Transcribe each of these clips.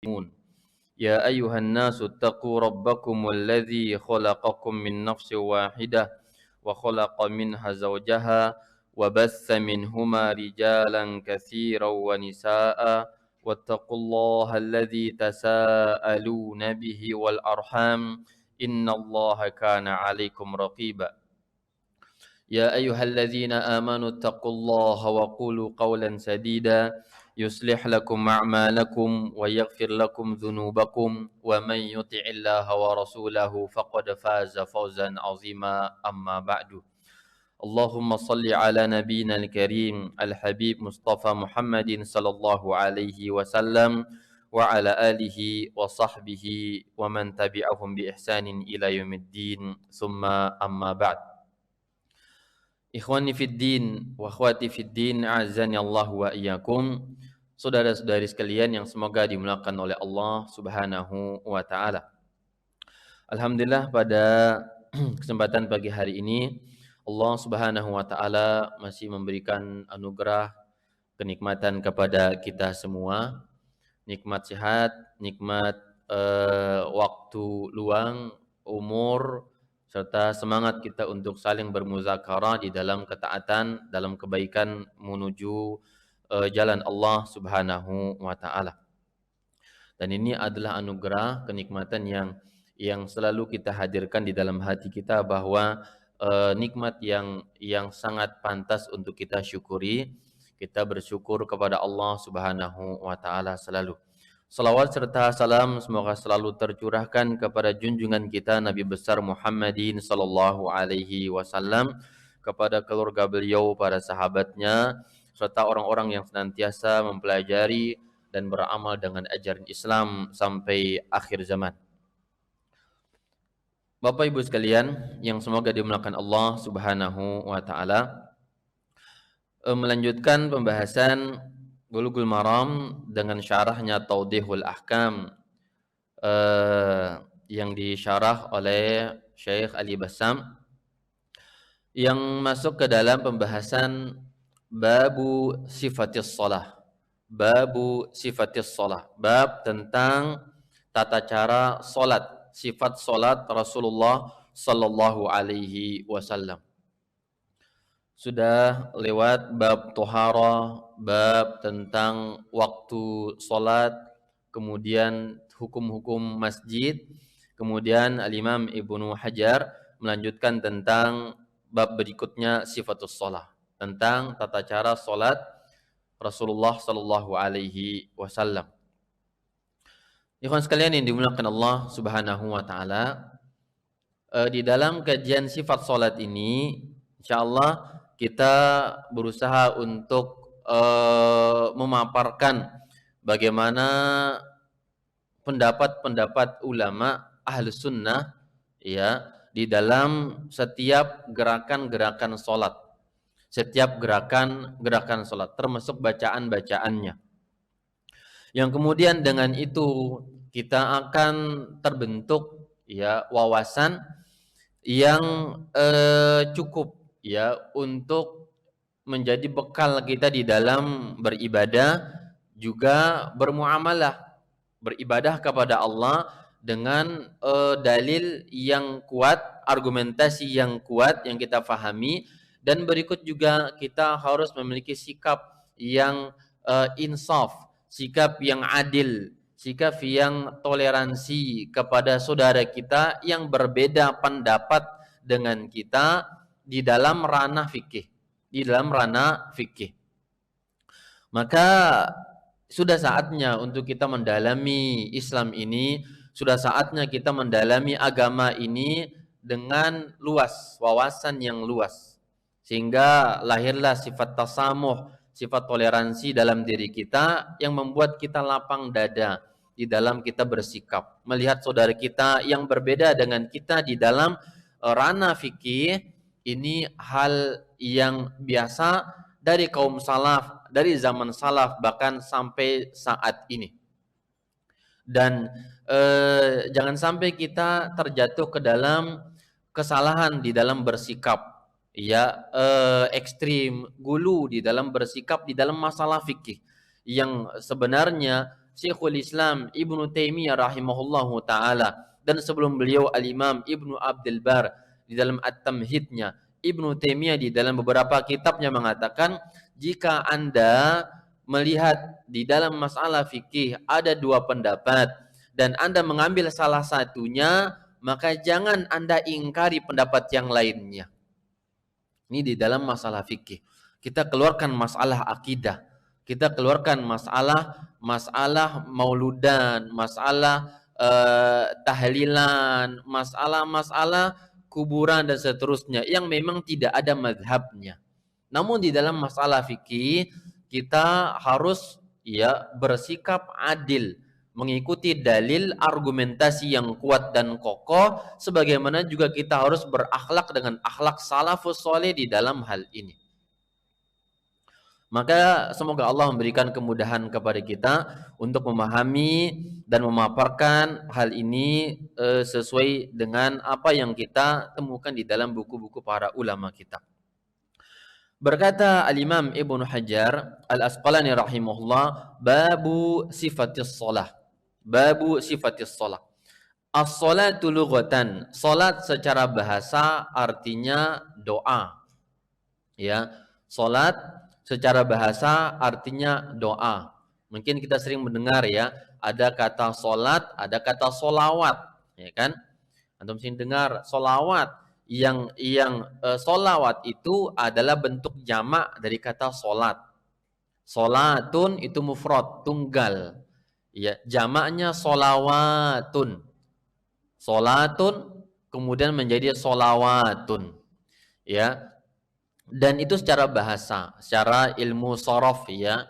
مسلمون يا أيها الناس اتقوا ربكم الذي خلقكم من نفس واحدة وخلق منها زوجها وبث منهما رجالا كثيرا ونساء واتقوا الله الذي تساءلون به والأرحام إن الله كان عليكم رقيبا يا أيها الذين آمنوا اتقوا الله وقولوا قولا سديدا يصلح لكم أعمالكم ويغفر لكم ذنوبكم ومن يطع الله ورسوله فقد فاز فوزا عظيما أما بعد اللهم صل على نبينا الكريم الحبيب مصطفى محمد صلى الله عليه وسلم وعلى آله وصحبه ومن تبعهم بإحسان إلى يوم الدين ثم أما بعد Ikhwani fid din wa akhwati fid din, a'azzani Allah wa iyyakum. Saudara-saudari sekalian yang semoga dimuliakan oleh Allah Subhanahu wa taala. Alhamdulillah pada kesempatan pagi hari ini Allah Subhanahu wa taala masih memberikan anugerah kenikmatan kepada kita semua. Nikmat sehat, nikmat waktu luang, umur, serta semangat kita untuk saling bermuzakarah di dalam ketaatan, dalam kebaikan menuju jalan Allah Subhanahu wa taala. Dan ini adalah anugerah, kenikmatan yang selalu kita hadirkan di dalam hati kita, bahwa nikmat yang sangat pantas untuk kita syukuri. Kita bersyukur kepada Allah Subhanahu wa taala selalu. Salawat serta salam semoga selalu tercurahkan kepada junjungan kita Nabi besar Muhammadin sallallahu alaihi wasallam, kepada keluarga beliau, para sahabatnya, serta orang-orang yang senantiasa mempelajari dan beramal dengan ajaran Islam sampai akhir zaman. Bapak Ibu sekalian yang semoga dimuliakan Allah Subhanahu wa taala, melanjutkan pembahasan Bulughul Maram dengan syarahnya Tawdihul Ahkam yang disyarah oleh Syekh Ali Bassam, yang masuk ke dalam pembahasan Babu Sifatis Shalah. Babu Sifatis Shalah, bab tentang tata cara salat, sifat salat Rasulullah sallallahu alaihi wasallam. Sudah lewat bab tohara, bab tentang waktu sholat, kemudian hukum-hukum masjid, kemudian Al-Imam Ibnu Hajar melanjutkan tentang bab berikutnya sifatus sholat, tentang tata cara sholat Rasulullah sallallahu alaihi wasallam. Ikhwan sekalian yang dimuliakan Allah Subhanahu wa taala, di dalam kajian sifat sholat ini insyaallah kita berusaha untuk memaparkan bagaimana pendapat-pendapat ulama ahli sunnah ya di dalam setiap gerakan-gerakan sholat, setiap gerakan-gerakan sholat, termasuk bacaan-bacaannya. Yang kemudian dengan itu kita akan terbentuk ya wawasan yang cukup ya untuk menjadi bekal kita di dalam beribadah, juga bermuamalah, beribadah kepada Allah dengan dalil yang kuat, argumentasi yang kuat yang kita fahami, dan berikut juga kita harus memiliki sikap yang insaf, sikap yang adil, sikap yang toleransi kepada saudara kita yang berbeda pendapat dengan kita di dalam ranah fikih, Maka sudah saatnya untuk kita mendalami Islam ini, sudah saatnya kita mendalami agama ini dengan luas, wawasan yang luas, sehingga lahirlah sifat tasamuh, sifat toleransi dalam diri kita yang membuat kita lapang dada di dalam kita bersikap melihat saudara kita yang berbeda dengan kita di dalam ranah fikih. Ini hal yang biasa dari kaum salaf, dari zaman salaf, bahkan sampai saat ini. Dan jangan sampai kita terjatuh ke dalam kesalahan di dalam bersikap, ya ekstrim, gulu di dalam bersikap di dalam masalah fikih, yang sebenarnya Syekhul Islam Ibnu Taimiyah rahimahullahu taala, dan sebelum beliau Al-Imam Ibnu Abdul Bar di dalam At-Tamhidnya. Ibnu Taimiyah di dalam beberapa kitabnya mengatakan, jika Anda melihat di dalam masalah fikih ada dua pendapat dan Anda mengambil salah satunya, maka jangan Anda ingkari pendapat yang lainnya. Ini di dalam masalah fikih. Kita keluarkan masalah akidah, kita keluarkan masalah mauludan, masalah tahlilan, masalah kuburan dan seterusnya yang memang tidak ada mazhabnya. Namun di dalam masalah fikih kita harus bersikap adil, mengikuti dalil argumentasi yang kuat dan kokoh, sebagaimana juga kita harus berakhlak dengan akhlak salafus soleh di dalam hal ini. Maka semoga Allah memberikan kemudahan kepada kita untuk memahami dan memaparkan hal ini sesuai dengan apa yang kita temukan di dalam buku-buku para ulama kita. Berkata Al-Imam Ibnu Hajar Al-Asqalani rahimahullah, babu sifatis shalah. Babu sifatis shalah. As-salatu lughatan, salat secara bahasa artinya doa. Ya, salat secara bahasa artinya doa. Mungkin kita sering mendengar ya, ada kata salat, ada kata solawat, ya kan? Antum sering dengar solawat. Yang solawat itu adalah bentuk jamak dari kata solat. Solatun itu mufrad, tunggal. Ya, jamaknya solawatun. Solatun kemudian menjadi solawatun. Ya. Dan itu secara bahasa, secara ilmu sorof ya,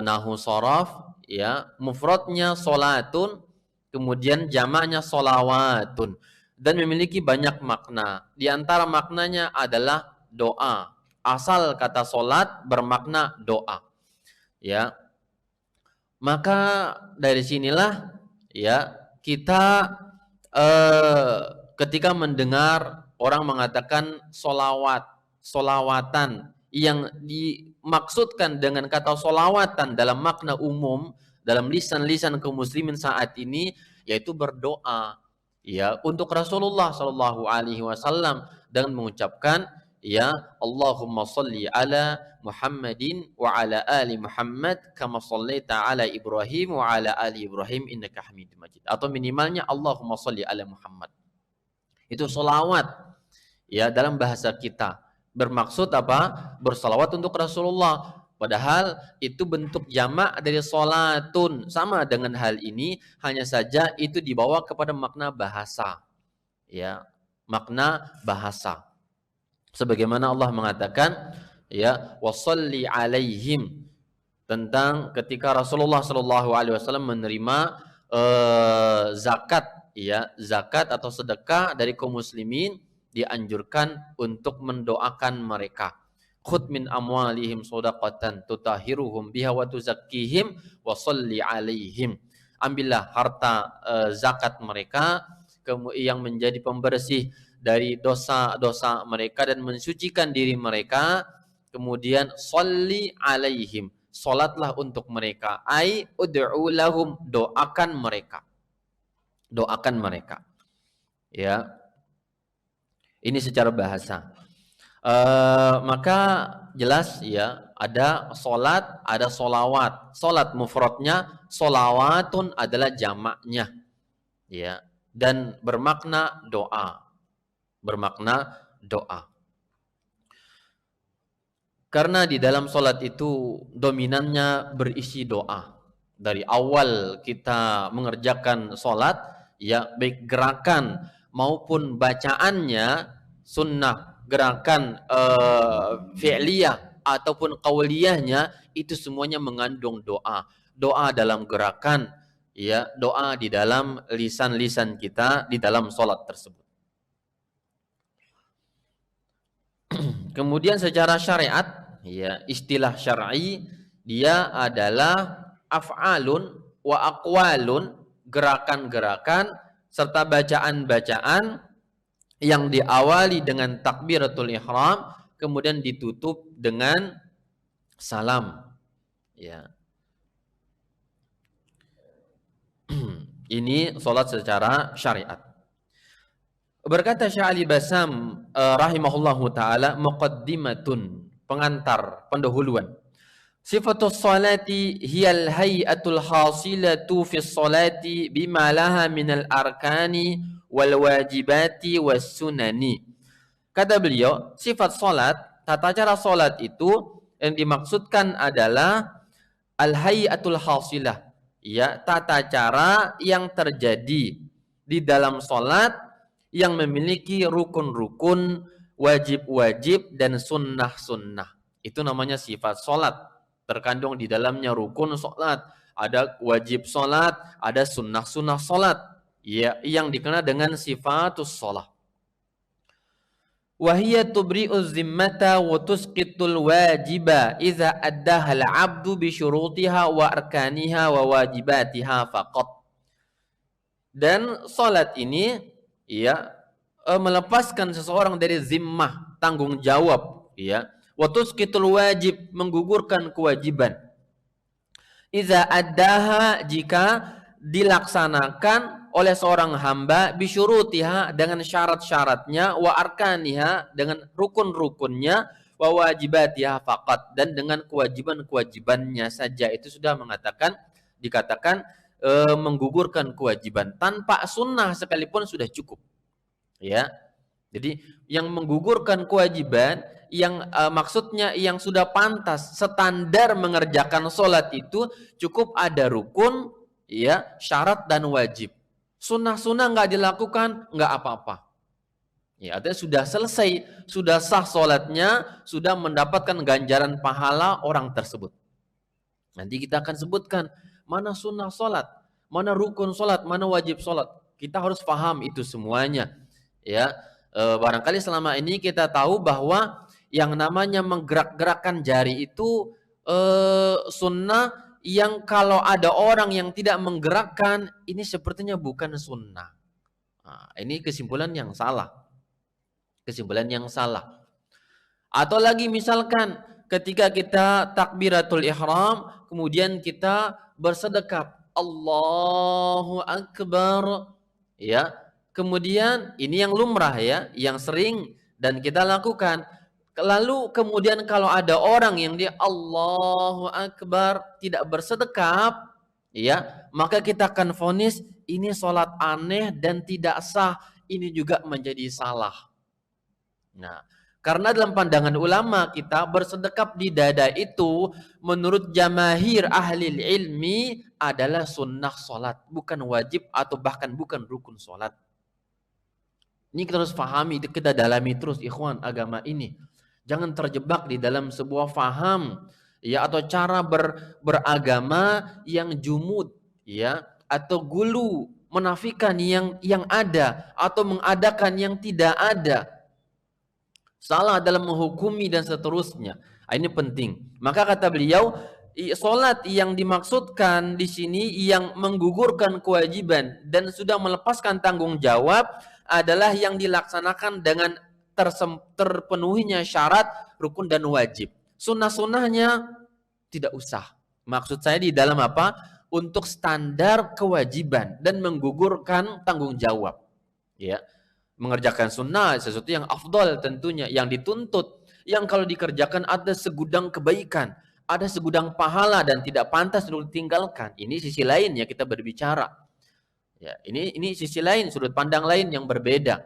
nahu sorof ya, mufradnya solatun, kemudian jamaknya solawatun, dan memiliki banyak makna. Di antara maknanya adalah doa. Asal kata solat bermakna doa. Ya, maka dari sinilah ya kita ketika mendengar orang mengatakan solawat, solawatan, yang dimaksudkan dengan kata solawatan dalam makna umum dalam lisan-lisan kaum muslimin saat ini yaitu berdoa ya untuk Rasulullah Shallallahu Alaihi Wasallam dengan mengucapkan ya Allahumma salli ala Muhammadin wa ala ali Muhammad kama sallaita ala Ibrahim wa ala ali Ibrahim innaka Hamidum Majid, atau minimalnya Allahumma salli ala Muhammad. Itu solawat ya dalam bahasa kita. Bermaksud apa? Bersalawat untuk Rasulullah. Padahal itu bentuk jamak dari solatun. Sama dengan hal ini, hanya saja itu dibawa kepada makna bahasa. Ya, makna bahasa. Sebagaimana Allah mengatakan, ya, wasalli alaihim, tentang ketika Rasulullah Shallallahu Alaihi Wasallam menerima zakat, ya, zakat atau sedekah dari kaum muslimin, dianjurkan untuk mendoakan mereka. Khudh min amwalihim shadaqatan tutahiruhum biha wa tuzakkihim wa shalli alaihim. Ambillah harta zakat mereka yang menjadi pembersih dari dosa-dosa mereka dan mensucikan diri mereka. Kemudian shalli alaihim, salatlah untuk mereka. Ai ud'u lahum, doakan mereka. Doakan mereka. Ya. Ini secara bahasa. Maka jelas ya, ada solat, ada solawat. Solat mufradnya, solawatun adalah jamaknya, ya, dan bermakna doa. Bermakna doa. Karena di dalam solat itu dominannya berisi doa. Dari awal kita mengerjakan solat, ya, baik gerakan maupun bacaannya, sunnah, gerakan fi'liyah ataupun qauliyahnya, itu semuanya mengandung doa. Doa dalam gerakan, ya, doa di dalam lisan-lisan kita di dalam salat tersebut. Kemudian secara syariat, ya, istilah syar'i dia adalah af'alun wa aqwalun, gerakan-gerakan serta bacaan-bacaan yang diawali dengan takbiratul ihram kemudian ditutup dengan salam, ya. Ini salat secara syariat. Berkata Syekh Ali Basam rahimahullahu taala, muqaddimatun, pengantar, pendahuluan. Sifatus salati hiyal hay'atul hasilatu fi salati bima laha minal arkani wal wajibati was sunani. Kata beliau, sifat salat, tata cara salat itu yang dimaksudkan adalah al hay'atul hasilah, ya, tata cara yang terjadi di dalam salat yang memiliki rukun-rukun, wajib-wajib, dan sunnah-sunnah. Itu namanya sifat salat. Terkandung di dalamnya rukun salat, ada wajib salat, ada sunnah-sunnah salat, ya, yang dikenal dengan sifatus salat. Wahiyya tubri'uz zimmata wa tusqitul wajiba idza addaha al-'abdu bi syurutiha wa arkaniha wa wajibatiha faqat. Dan salat ini, ya, melepaskan seseorang dari zimmah, tanggung jawab, ya, wa tusqitul wajib, menggugurkan kewajiban. Idza addaha, jika dilaksanakan oleh seorang hamba, bisyurutiha, dengan syarat-syaratnya, wa arkaniha, dengan rukun-rukunnya, wa wajibatiha faqat, dan dengan kewajiban-kewajibannya saja. Itu sudah dikatakan menggugurkan kewajiban. Tanpa sunnah sekalipun sudah cukup, ya. Jadi yang menggugurkan kewajiban, yang maksudnya yang sudah pantas standar mengerjakan sholat itu cukup ada rukun, ya, syarat dan wajib. Sunnah-sunnah nggak dilakukan, nggak apa-apa. Ya, artinya sudah selesai, sudah sah sholatnya, sudah mendapatkan ganjaran pahala orang tersebut. Nanti kita akan sebutkan mana sunnah sholat, mana rukun sholat, mana wajib sholat. Kita harus paham itu semuanya, ya. Barangkali selama ini kita tahu bahwa yang namanya menggerak-gerakkan jari itu sunnah, yang kalau ada orang yang tidak menggerakkan, ini sepertinya bukan sunnah. Nah, ini kesimpulan yang salah. Kesimpulan yang salah. Atau lagi misalkan ketika kita takbiratul ihram, kemudian kita bersedekap, Allahu Akbar, ya. Kemudian ini yang lumrah, ya, yang sering dan kita lakukan. Lalu kemudian kalau ada orang yang dia Allahu Akbar tidak bersedekap, ya, maka kita akan vonis ini sholat aneh dan tidak sah. Ini juga menjadi salah. Nah, karena dalam pandangan ulama kita bersedekap di dada itu menurut jamahir ahli ilmi adalah sunnah sholat, bukan wajib atau bahkan bukan rukun sholat. Ini kita harus pahami, kita dalami terus, ikhwan, agama ini. Jangan terjebak di dalam sebuah faham, ya, atau cara beragama yang jumud, ya, atau gulu, menafikan yang ada atau mengadakan yang tidak ada. Salah dalam menghukumi dan seterusnya. Ini penting. Maka kata beliau, salat yang dimaksudkan di sini yang menggugurkan kewajiban dan sudah melepaskan tanggung jawab adalah yang dilaksanakan dengan terpenuhinya syarat, rukun dan wajib. Sunnah-sunnahnya tidak usah. Maksud saya di dalam apa? Untuk standar kewajiban dan menggugurkan tanggung jawab. Ya. Mengerjakan sunnah sesuatu yang afdal tentunya, yang dituntut, yang kalau dikerjakan ada segudang kebaikan, ada segudang pahala dan tidak pantas untuk ditinggalkan. Ini sisi lain ya kita berbicara. Ya, ini sisi lain, sudut pandang lain yang berbeda.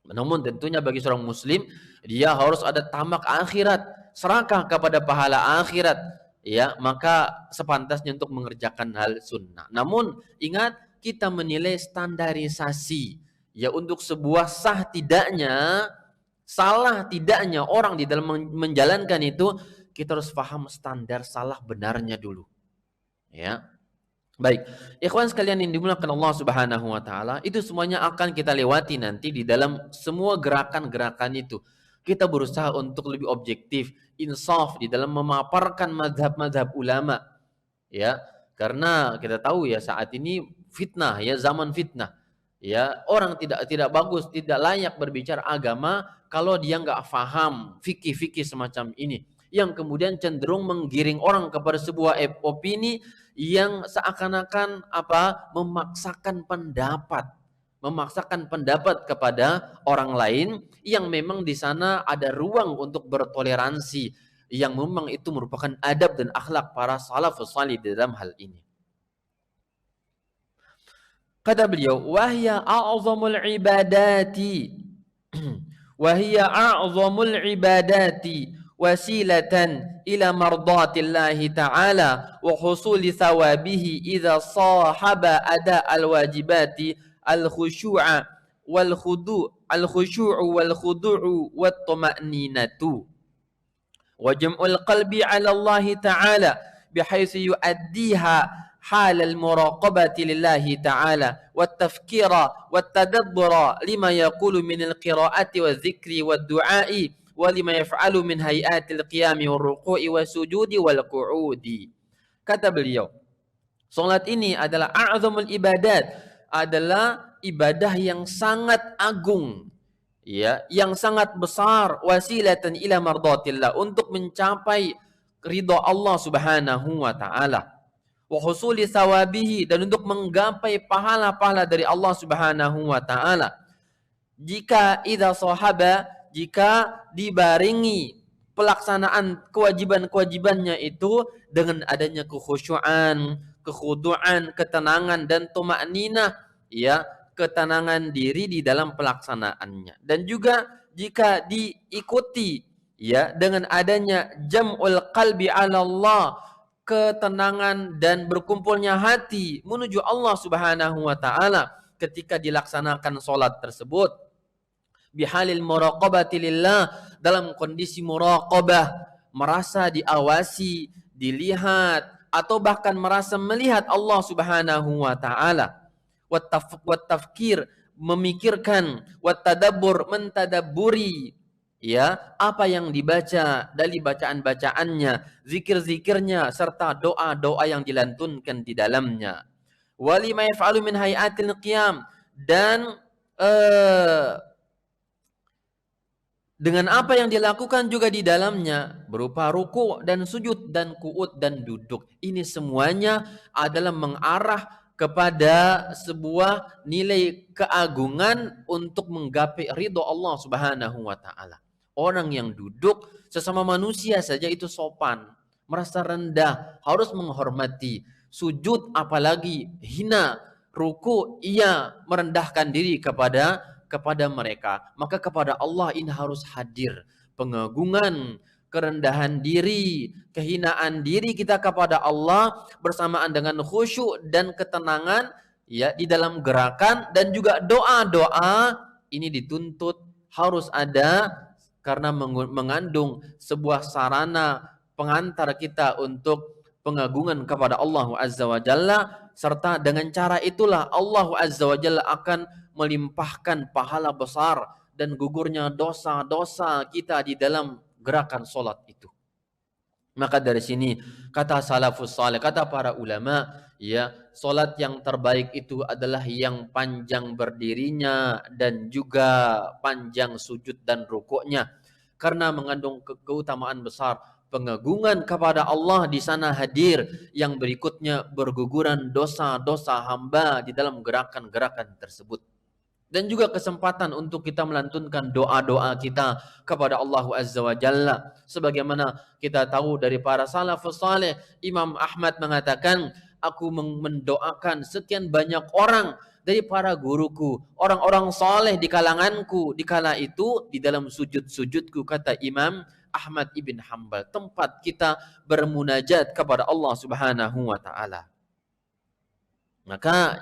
Namun tentunya bagi seorang muslim dia harus ada tamak akhirat, serakah kepada pahala akhirat, ya, maka sepantasnya untuk mengerjakan hal sunnah. Namun ingat, kita menilai standarisasi, ya, untuk sebuah sah tidaknya, salah tidaknya orang di dalam menjalankan itu, kita harus paham standar salah benarnya dulu, ya. Baik, ikhwan sekalian yang dimuliakan Allah Subhanahu wa taala, itu semuanya akan kita lewati nanti di dalam semua gerakan-gerakan itu. Kita berusaha untuk lebih objektif, insaf di dalam memaparkan mazhab-mazhab ulama, ya. Karena kita tahu ya saat ini fitnah, ya, zaman fitnah. Ya, orang tidak bagus, tidak layak berbicara agama kalau dia nggak paham fikih-fikih semacam ini. yang kemudian cenderung menggiring orang kepada sebuah opini yang seakan-akan memaksakan pendapat kepada orang lain yang memang di sana ada ruang untuk bertoleransi, yang memang itu merupakan adab dan akhlak para salafus salih dalam hal ini. Kata beliau, wahya a'zamul ibadati wahya a'zamul ibadati wasilatan ila mardatillahi ta'ala wa husuli thawabihi idza sahaba ada al-wajibati al-khushu'a wal khudu'u wat tuma'ninatu wa jam'ul qalbi 'ala Allah ta'ala bihaitsu yu'addiha حال المراقبة لله تعالى والتفكير والتدبر لما يقول من القراءة والذكر والدعاء ولما يفعل من هيئات القيام والركوع والسجود والقعود. Kata beliau, salat ini adalah a'zamul ibadat, adalah ibadah yang sangat agung, ya, yang sangat besar, wasilatan ila mardatillah, untuk mencapai ridha Allah Subhanahu wa taala. Wa husuli thawabihi, dan untuk menggapai pahala-pahala dari Allah Subhanahu wa taala. Jika dibarengi pelaksanaan kewajiban-kewajibannya itu dengan adanya kekhusyuan, kekhuduan, ketenangan dan tuma'ninah, ya, ketenangan diri di dalam pelaksanaannya. Dan juga jika diikuti, ya, dengan adanya jam'ul qalbi 'ala Allah, ketenangan dan berkumpulnya hati menuju Allah Subhanahu wa taala ketika dilaksanakan salat tersebut. Bihalil muraqabati lillah, dalam kondisi muraqabah, merasa diawasi, dilihat, atau bahkan merasa melihat Allah Subhanahu wa taala. Wat tafkir, memikirkan, wat tadabbur, mentadabburi, ya, apa yang dibaca dari bacaan-bacaannya, zikir-zikirnya, serta doa-doa yang dilantunkan di dalamnya. Walima yaf'alu min hayatil qiyam, dan dengan apa yang dilakukan juga di dalamnya berupa ruku dan sujud dan qu'ud dan duduk. Ini semuanya adalah mengarah kepada sebuah nilai keagungan untuk menggapai ridho Allah Subhanahu wa taala. Orang yang duduk sesama manusia saja itu sopan, merasa rendah, harus menghormati. Sujud apalagi hina, ruku ia merendahkan diri kepada mereka. Maka kepada Allah ini harus hadir pengagungan, kerendahan diri, kehinaan diri kita kepada Allah bersamaan dengan khusyuk dan ketenangan, ya, di dalam gerakan, dan juga doa-doa ini dituntut harus ada karena mengandung sebuah sarana pengantar kita untuk pengagungan kepada Allah Azza wa Jalla, serta dengan cara itulah Allah Azza wa Jalla akan melimpahkan pahala besar dan gugurnya dosa-dosa kita di dalam gerakan solat itu. Maka dari sini kata salafus saleh, kata para ulama, ya, solat yang terbaik itu adalah yang panjang berdirinya dan juga panjang sujud dan rukuknya, karena mengandung keutamaan besar. Pengagungan kepada Allah di sana hadir, yang berikutnya berguguran dosa-dosa hamba di dalam gerakan-gerakan tersebut. Dan juga kesempatan untuk kita melantunkan doa-doa kita kepada Allah Azza wa Jalla. Sebagaimana kita tahu dari para salafus saleh, Imam Ahmad mengatakan, aku mendoakan sekian banyak orang dari para guruku, orang-orang saleh di kalanganku, di kala itu di dalam sujud-sujudku, kata Imam Ahmad ibn Hanbal, tempat kita bermunajat kepada Allah Subhanahu wa taala. Maka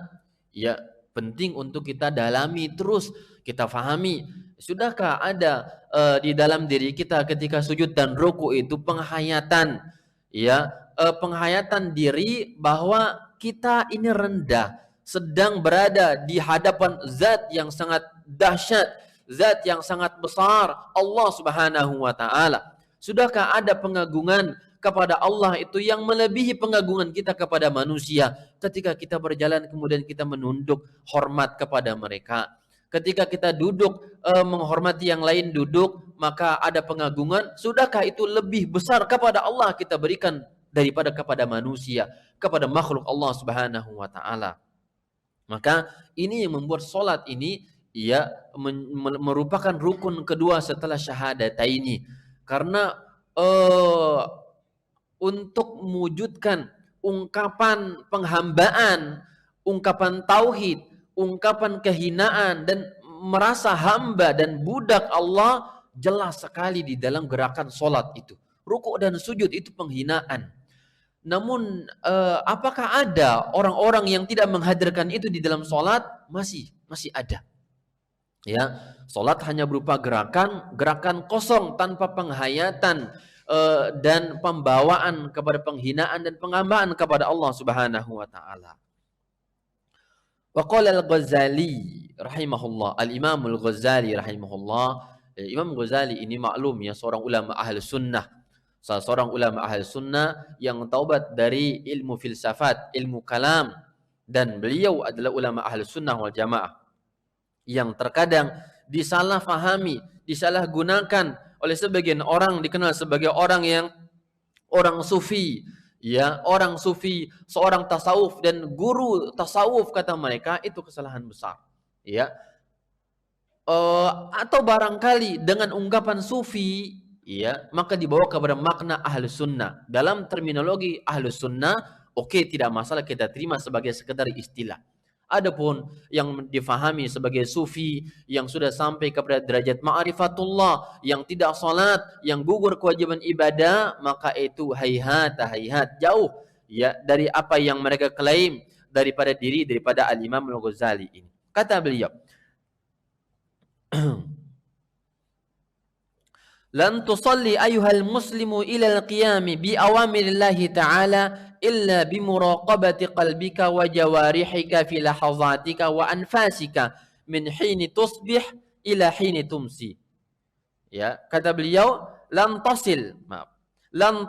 ya penting untuk kita dalami terus, kita fahami, sudahkah ada di dalam diri kita ketika sujud dan ruku itu penghayatan, ya, penghayatan diri bahwa kita ini rendah, sedang berada di hadapan zat yang sangat dahsyat, zat yang sangat besar, Allah Subhanahu wa taala. Sudahkah ada pengagungan kepada Allah itu yang melebihi pengagungan kita kepada manusia, ketika kita berjalan kemudian kita menunduk hormat kepada mereka, ketika kita duduk menghormati yang lain duduk, maka ada pengagungan, sudahkah itu lebih besar kepada Allah kita berikan daripada kepada manusia, kepada makhluk Allah Subhanahu wa taala. Maka ini yang membuat salat ini merupakan rukun kedua setelah syahadataini. Karena untuk mewujudkan ungkapan penghambaan, ungkapan tauhid, ungkapan kehinaan dan merasa hamba dan budak Allah jelas sekali di dalam gerakan solat itu. Rukuk dan sujud itu penghinaan. Namun apakah ada orang-orang yang tidak menghadirkan itu di dalam solat? Masih ada. Ya, solat hanya berupa gerakan kosong tanpa penghayatan dan pembawaan kepada penghinaan dan penghambaan kepada Allah Subhanahu wa taala. Wa qala al-Ghazali rahimahullah, al-Imam al-Ghazali rahimahullah. Imam Ghazali ini maklum ya, seorang ulama ahli sunnah. Salah seorang ulama ahli sunnah yang taubat dari ilmu filsafat, ilmu kalam, dan beliau adalah ulama ahli sunnah wal jamaah yang terkadang disalahfahami, disalahgunakan oleh sebagian orang, dikenal sebagai orang sufi, ya, orang sufi, seorang tasawuf dan guru tasawuf kata mereka, itu kesalahan besar, ya. Atau barangkali dengan ungkapan sufi, ya, maka dibawa kepada makna ahlu sunnah. Dalam terminologi ahlu sunnah, oke, tidak masalah kita terima sebagai sekedar istilah. Adapun yang difahami sebagai sufi yang sudah sampai kepada derajat ma'rifatullah, yang tidak salat, yang gugur kewajiban ibadah, maka itu hayhat jauh ya dari apa yang mereka klaim daripada al-Imam al-Ghazali ini. Kata beliau, lan tusalli ayyuhal muslimu ila al-qiyami bi awamirillahi ta'ala illa bi muraqabati qalbika wa jawarihika fi lahazatika wa anfasika min hini tusbih ila hini tumsi. Ya, kata beliau, lan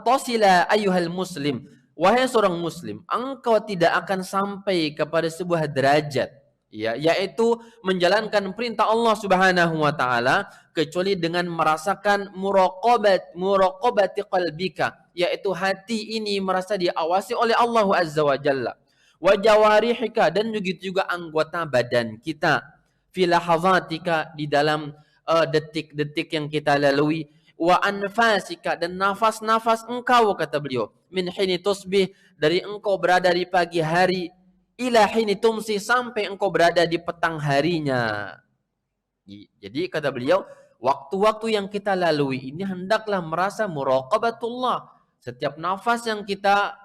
tasila ayyuhal muslim, wahai seorang muslim, engkau tidak akan sampai kepada sebuah derajat, ya, yaitu menjalankan perintah Allah Subhanahu wa taala kecuali dengan merasakan muraqabati qalbika, yaitu hati ini merasa diawasi oleh Allah Azza wa Jalla, wa jawarihika, dan juga anggota badan kita, fi lahazatika, di dalam detik-detik yang kita lalui, wa anfasika, dan nafas-nafas engkau, kata beliau, min hini tusbih, dari engkau berada di pagi hari, ila hini tumsi, sampai engkau berada di petang harinya. Jadi kata beliau, waktu-waktu yang kita lalui ini hendaklah merasa muraqabatullah. Setiap nafas yang kita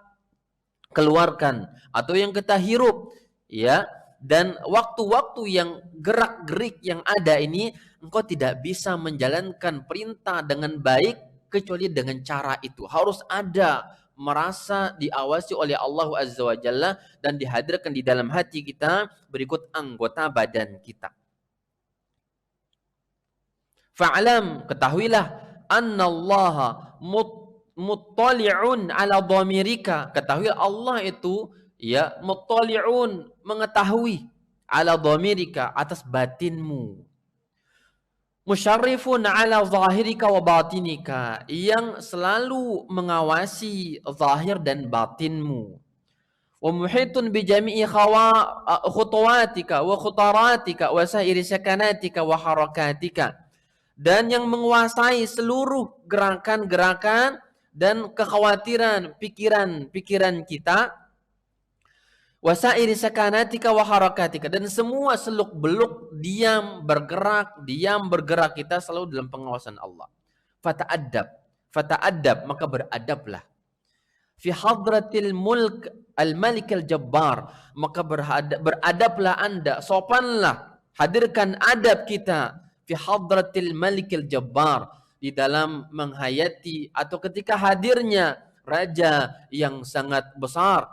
keluarkan atau yang kita hirup, ya, dan waktu-waktu yang gerak-gerik yang ada ini, engkau tidak bisa menjalankan perintah dengan baik kecuali dengan cara itu. Harus ada merasa diawasi oleh Allah Azza wa Jalla dan dihadirkan di dalam hati kita berikut anggota badan kita. Fa'lam, ketahuilah, annallaha muttali'un ala dhamirika, ketahui Allah itu, ya, muttali'un, mengetahui, ala dhamirika, atas batinmu, musyarrifun ala zahirika wa batinika, yang selalu mengawasi zahir dan batinmu, wa muhitun bi jami'i khutuwatika wa khutaratika wa sairi sakanatika wa harakatika, dan yang menguasai seluruh gerakan-gerakan dan kekhawatiran pikiran-pikiran kita, wasairi sakanatika wa harakatika, dan semua seluk-beluk diam bergerak kita selalu dalam pengawasan Allah. Fata'addab, maka beradablah. Fi hadratil mulk al-malik al-jabbar, maka beradablah Anda, sopanlah, hadirkan adab kita fi hadratil malikil jabbar, di dalam menghayati atau ketika hadirnya raja yang sangat besar,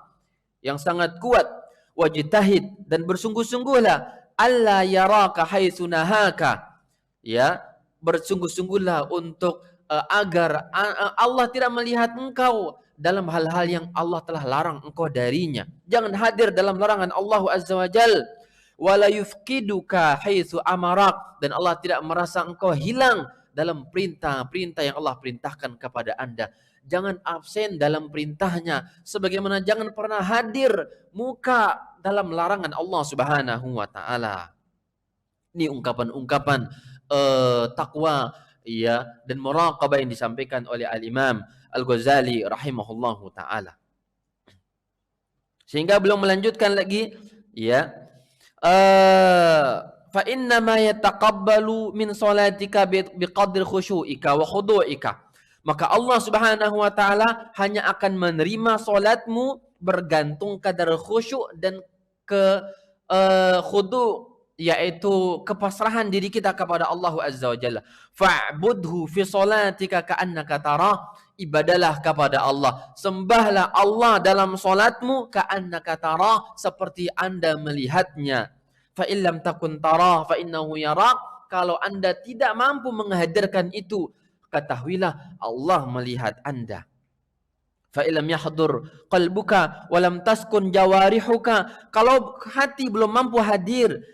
yang sangat kuat, wajtahid, dan bersungguh-sungguhlah, alla yaraka haitsu nahaka, ya, bersungguh-sungguhlah untuk agar Allah tidak melihat engkau dalam hal-hal yang Allah telah larang engkau darinya. Jangan hadir dalam larangan Allah Azza wa Jalla. Wala yufqiduka haitsu amarak, dan Allah tidak merasa engkau hilang dalam perintah-perintah yang Allah perintahkan kepada Anda. Jangan absen dalam perintahnya, sebagaimana jangan pernah hadir muka dalam larangan Allah Subhanahu wa taala. Ini ungkapan-ungkapan takwa ya dan muraqabah yang disampaikan oleh Al-Imam Al-Ghazali rahimahullahu taala. Sehingga belum melanjutkan lagi ya fa inna ma yataqabbalu min salatika biqadri khusyu'ika wa khudu'ika. Maka Allah Subhanahu wa taala hanya akan menerima salatmu bergantung kadar khusyuk dan ke khudu', yaitu kepasrahan diri kita kepada Allah Azza wa Jalla. Fa'budhu fi salatika ka'annaka tarah. Ibadalah kepada Allah, sembahlah Allah dalam salatmu ka'annaka tarah, seperti Anda melihatnya. Fa illam takun tarah fa innahu yarak. Kalau Anda tidak mampu menghadirkan itu, ketahuilah Allah melihat Anda. Fa illam yahdur qalbuka wa lam taskun jawarihuka. Kalau hati belum mampu hadir,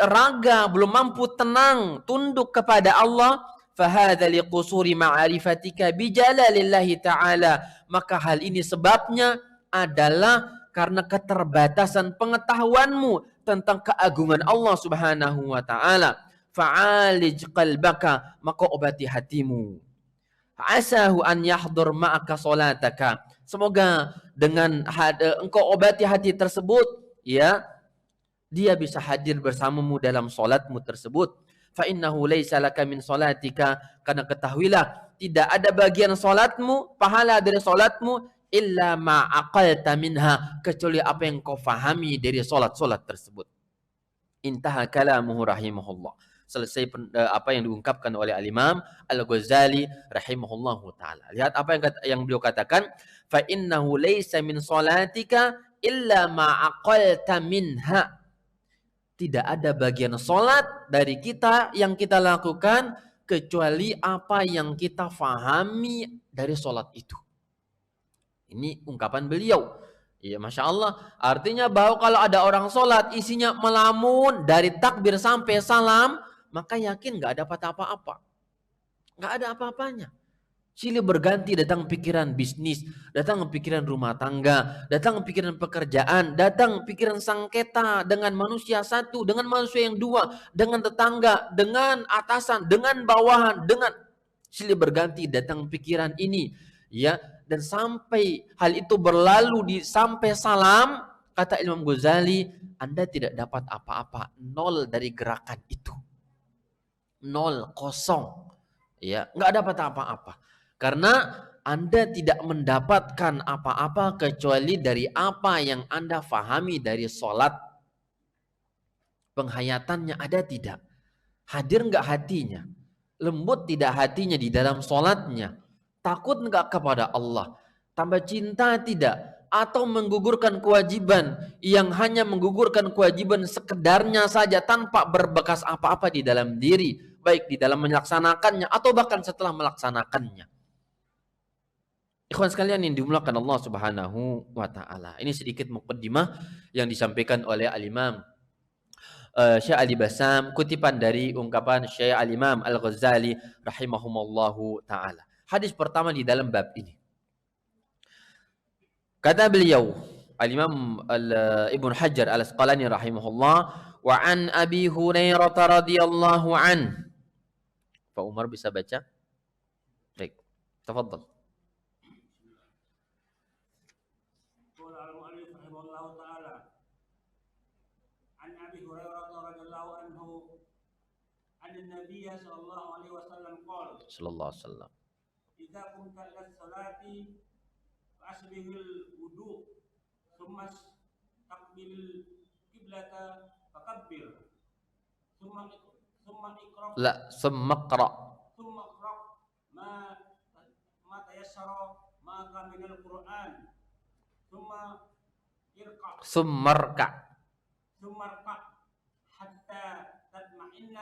raga belum mampu tenang tunduk kepada Allah, fahadha liqusuri ma'arifatika bijalalillahi ta'ala. Maka hal ini sebabnya adalah karena keterbatasan pengetahuanmu tentang keagungan Allah Subhanahu wa taala. Fa'alij qalbaka, maka obati hatimu. Asahu an yahdur ma'aka salataka. Semoga dengan engkau obati hati tersebut, ya, dia bisa hadir bersamamu dalam salatmu tersebut. Fa innahu laisa laka min salatika, karena ketahuilah tidak ada bagian salatmu, pahala dari salatmu, illa ma aqalta minha, kecuali apa yang kau fahami dari salat-salat tersebut. Intaha kalamuhu rahimahullah. Selesai apa yang diungkapkan oleh Al-Imam Al-Ghazali rahimahullahu taala. Lihat apa yang beliau katakan, fa innahu laisa min salatika illa ma aqalta minha. Tidak ada bagian salat dari kita yang kita lakukan kecuali apa yang kita fahami dari salat itu. Ini ungkapan beliau. Ya, Masya Allah. Artinya bahwa kalau ada orang sholat isinya melamun dari takbir sampai salam, maka yakin nggak dapat apa-apa. Nggak ada apa-apanya. Silih berganti, datang pikiran bisnis, datang pikiran rumah tangga, datang pikiran pekerjaan, datang pikiran sengketa dengan manusia satu, dengan manusia yang dua, dengan tetangga, dengan atasan, dengan bawahan, dengan silih berganti datang pikiran ini, ya. Dan sampai hal itu berlalu sampai salam, kata Imam Ghazali, Anda tidak dapat apa-apa, nol dari gerakan itu, nol, kosong, ya, nggak dapat apa-apa. Karena Anda tidak mendapatkan apa-apa kecuali dari apa yang Anda fahami dari sholat. Penghayatannya ada tidak? Hadir nggak hatinya? Lembut tidak hatinya di dalam sholatnya? Takut nggak kepada Allah? Tambah cinta tidak? Atau menggugurkan kewajiban yang hanya menggugurkan kewajiban sekedarnya saja tanpa berbekas apa-apa di dalam diri, baik di dalam melaksanakannya atau bahkan setelah melaksanakannya. Ikhwan sekalian yang dimuliakan Allah Subhanahu wa taala. Ini sedikit muqaddimah yang disampaikan oleh Al-Imam Syekh Ali Bassam, kutipan dari ungkapan Syekh Al-Imam Al-Ghazali rahimahumallahu taala. Hadis pertama di dalam bab ini. Kata beliau, Al-Imam Ibnu Hajar Al-Asqalani rahimahullah, wa an Abi Hurairah radhiyallahu an. Pak Umar bisa baca? Baik. Tafadhal. النبي صلى الله عليه وسلم قال صلى الله عليه وسلم إذا قمت إلى الصلاة فأسبغ الوضوء ثم استقبل القبلة فكبر ثم اقرأ ثم اقرأ ما تيسر معك من القرآن ثم اركع حتى تطمئن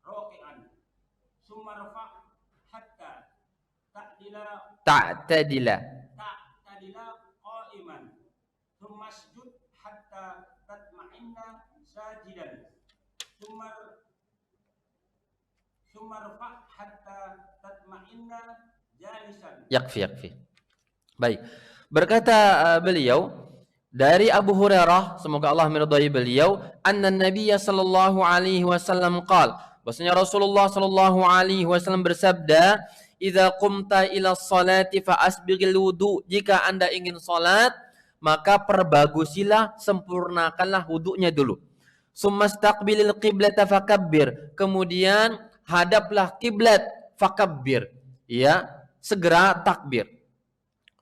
راكعا ثم ارفع حتى تعتدل قائما ثم اسجد حتى تطمئن ساجدا ثم ثم ارفع حتى تطمئن جالسا. Yakfi. Baik. Berkata beliau dari Abu Hurairah, semoga Allah meridai beliau, anna Nabiyya sallallahu alaihi wasallam qala, bahwasanya Rasulullah sallallahu alaihi wasallam bersabda, "Idza qumta ila sholati fa asbighil wudu." Jika Anda ingin salat, maka perbagusilah, sempurnakanlah wudunya dulu. Summastaqbilil qiblata fakabbir. Kemudian hadaplah kiblat, fakabbir. Ya, segera takbir.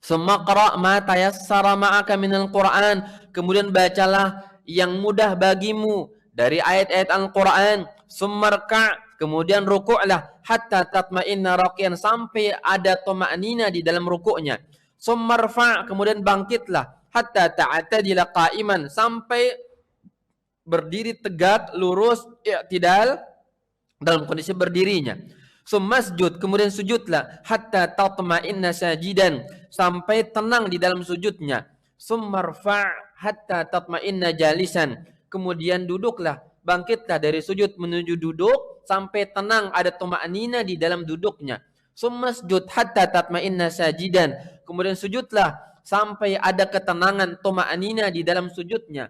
Summa qra' ma tayassara ma'aka minal Qur'an. Kemudian bacalah yang mudah bagimu dari ayat-ayat Al-Qur'an. Summa rka', kemudian rukuklah hatta tatma'inna raqiyan, sampai ada tuma'nina di dalam rukuknya. Summa rfa', kemudian bangkitlah hatta ta'tadila qa'iman, sampai berdiri tegak, lurus, i'tidal dalam kondisi berdirinya. Masjud, kemudian sujudlah hatta tatma'inna sajidan, sampai tenang di dalam sujudnya. Summarfa' hatta tatma'inna jalisan, kemudian duduklah, bangkitlah dari sujud menuju duduk sampai tenang, ada tuma'nina di dalam duduknya. Masjud hatta tatma'inna sajidan, kemudian sujudlah sampai ada ketenangan, tuma'nina di dalam sujudnya.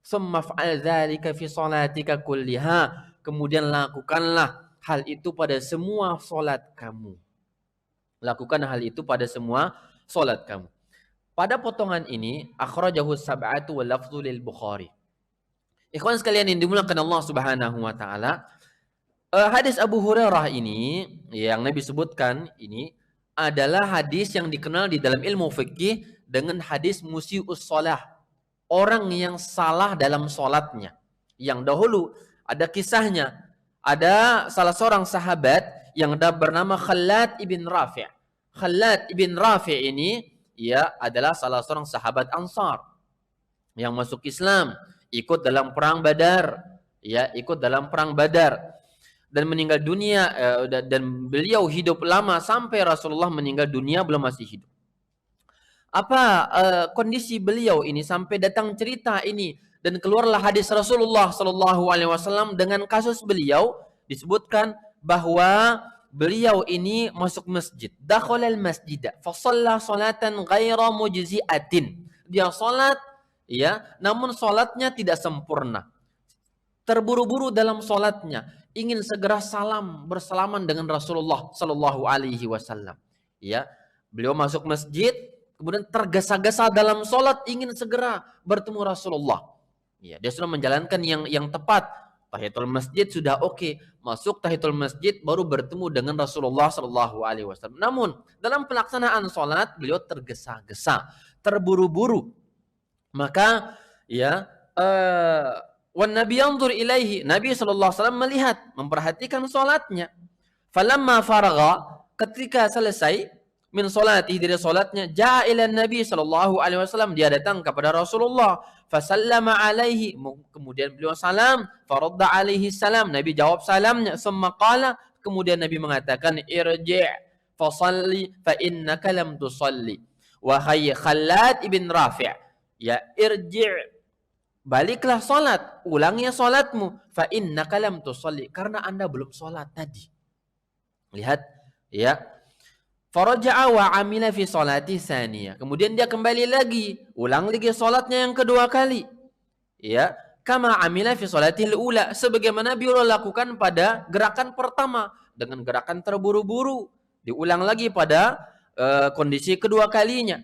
Summaf'al dzalika fi sholatika kulliha, kemudian lakukanlah hal itu pada semua solat kamu. Lakukan hal itu pada semua solat kamu. Pada potongan ini, akhrajahu sab'atu wa lafzu lil Bukhari. Ikhwan sekalian yang dimuliakan Allah Subhanahu wa taala, hadis Abu Hurairah ini yang Nabi sebutkan ini adalah hadis yang dikenal di dalam ilmu fikih dengan hadis musii'us shalah, orang yang salah dalam solatnya. Yang dahulu ada kisahnya. Ada salah seorang sahabat yang bernama Khalad ibn Rafi'. Khalad ibn Rafi' ini adalah salah seorang sahabat Ansar yang masuk Islam, ikut dalam perang Badar, ikut dalam perang Badar dan meninggal dunia, dan beliau hidup lama sampai Rasulullah meninggal dunia belum masih hidup. Apa kondisi beliau ini sampai datang cerita ini dan keluarlah hadis Rasulullah sallallahu alaihi wasallam dengan kasus beliau, disebutkan bahwa beliau ini masuk masjid. Dakhalal masjid fa shalla salatan ghaira mujzi'atin. Dia salat namun salatnya tidak sempurna. Terburu-buru dalam salatnya, ingin segera bersalaman dengan Rasulullah sallallahu alaihi wasallam. Beliau masuk masjid, kemudian tergesa-gesa dalam salat, ingin segera bertemu Rasulullah. Dia sudah menjalankan yang tepat. Tahiyatul masjid sudah oke. Masuk tahiyatul masjid baru bertemu dengan Rasulullah sallallahu alaihi wasallam. Namun dalam pelaksanaan salat beliau tergesa-gesa, terburu-buru. Maka wan nabi yanzur ilaihi, Nabi sallallahu alaihi wasallam melihat, memperhatikan salatnya. Falamma faragha, ketika selesai min salatihi, dari salatnya, jaa ila Nabi sallallahu alaihi wasallam, dia datang kepada Rasulullah, fasallama alaihi, kemudian beliau salam, faradda alaihi salam, Nabi jawab salamnya, summa qala, kemudian Nabi mengatakan, irji' fasalli fa innaka lam tusalli. Wahai Khalad ibn Rafi', irji', baliklah salat, ulangnya salatmu, fa innaka lam tusalli, karena Anda belum salat tadi. Lihat, faraja'a wa amila fi salati tsaniyah. Kemudian dia kembali lagi, ulang lagi salatnya yang kedua kali. Kama amila fi salatil ula, sebagaimana beliau lakukan pada gerakan pertama dengan gerakan terburu-buru, diulang lagi pada kondisi kedua kalinya.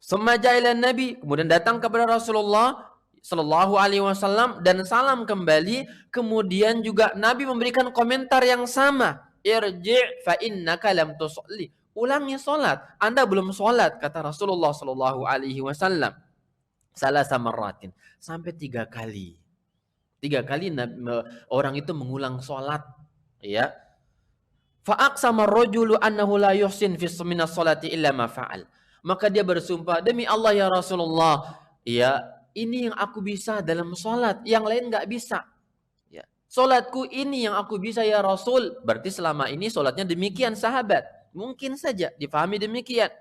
Summa ja'ila Nabi, kemudian datang kepada Rasulullah sallallahu alaihi wasallam dan salam kembali. Kemudian juga Nabi memberikan komentar yang sama. Irji' fa innaka lam tusalli. Ulangi salat, Anda belum salat, kata Rasulullah sallallahu alaihi wasallam. Salasa marratin, sampai 3 kali. 3 kali orang itu mengulang salat, Fa aqsama ar-rajulu annahu la yuhsin fi minas salati illa ma fa'al. Maka dia bersumpah, demi Allah ya Rasulullah, ini yang aku bisa dalam salat, yang lain enggak bisa. Solatku ini yang aku bisa ya Rasul. Berarti selama ini solatnya demikian sahabat. Mungkin saja difahami demikian.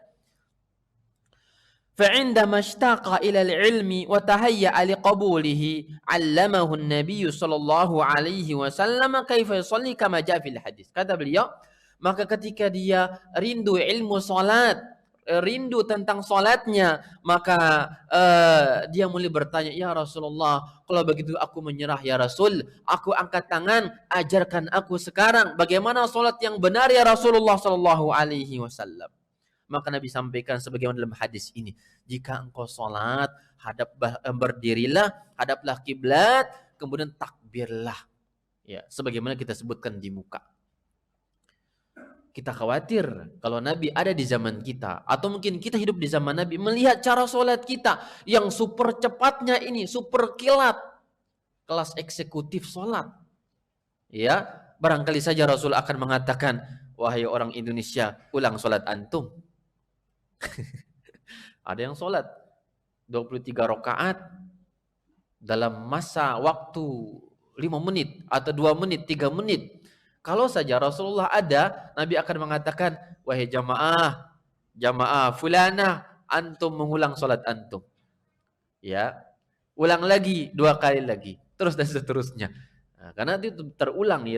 فعندما اشتاق إلى العلم وتهيأ لقبوله علمه النبي صلى الله عليه وسلم كيف يصلي كما جاء في الحديث. Kata beliau, maka ketika dia rindu ilmu salat, rindu tentang salatnya, maka dia mulai bertanya, ya Rasulullah, kalau begitu aku menyerah ya Rasul, aku angkat tangan, ajarkan aku sekarang bagaimana salat yang benar ya Rasulullah sallallahu alaihi wasallam. Maka Nabi sampaikan sebagaimana dalam hadis ini, jika engkau sholat, berdirilah, hadaplah kiblat, kemudian takbirlah. Ya, sebagaimana kita sebutkan di muka. Kita khawatir kalau Nabi ada di zaman kita, atau mungkin kita hidup di zaman Nabi, melihat cara sholat kita yang super cepatnya ini, super kilat, kelas eksekutif sholat. Ya, barangkali saja Rasul akan mengatakan, wahai orang Indonesia, ulang sholat antum. Ada yang sholat 23 rakaat dalam masa waktu 5 menit atau 2 menit, 3 menit. Kalau saja Rasulullah ada, Nabi akan mengatakan, wahai jamaah fulana, antum mengulang sholat antum. Ya, ulang lagi, 2 kali lagi, terus dan seterusnya. Nah, karena itu terulang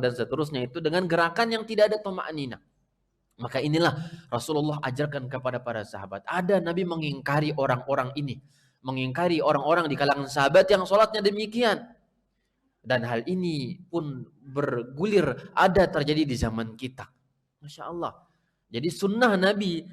dan seterusnya itu dengan gerakan yang tidak ada thama'ninah. Maka inilah Rasulullah ajarkan kepada para sahabat. Ada Nabi mengingkari orang-orang ini. Mengingkari orang-orang di kalangan sahabat yang sholatnya demikian. Dan hal ini pun bergulir ada terjadi di zaman kita. Masya Allah. Jadi sunnah Nabi,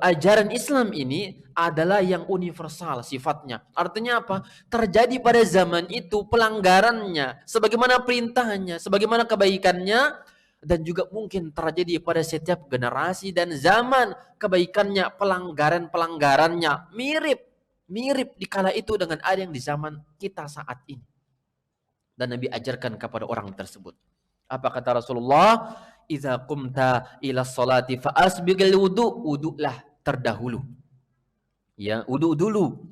ajaran Islam ini adalah yang universal sifatnya. Artinya apa? Terjadi pada zaman itu pelanggarannya. Sebagaimana perintahnya, sebagaimana kebaikannya. Dan juga mungkin terjadi pada setiap generasi dan zaman, kebaikannya, pelanggarannya mirip di kala itu dengan ada yang di zaman kita saat ini. Dan Nabi ajarkan kepada orang tersebut. Apa kata Rasulullah? Idza qumta ila sholati fa asbighil wudu'lah terdahulu. Ya, wudu dulu.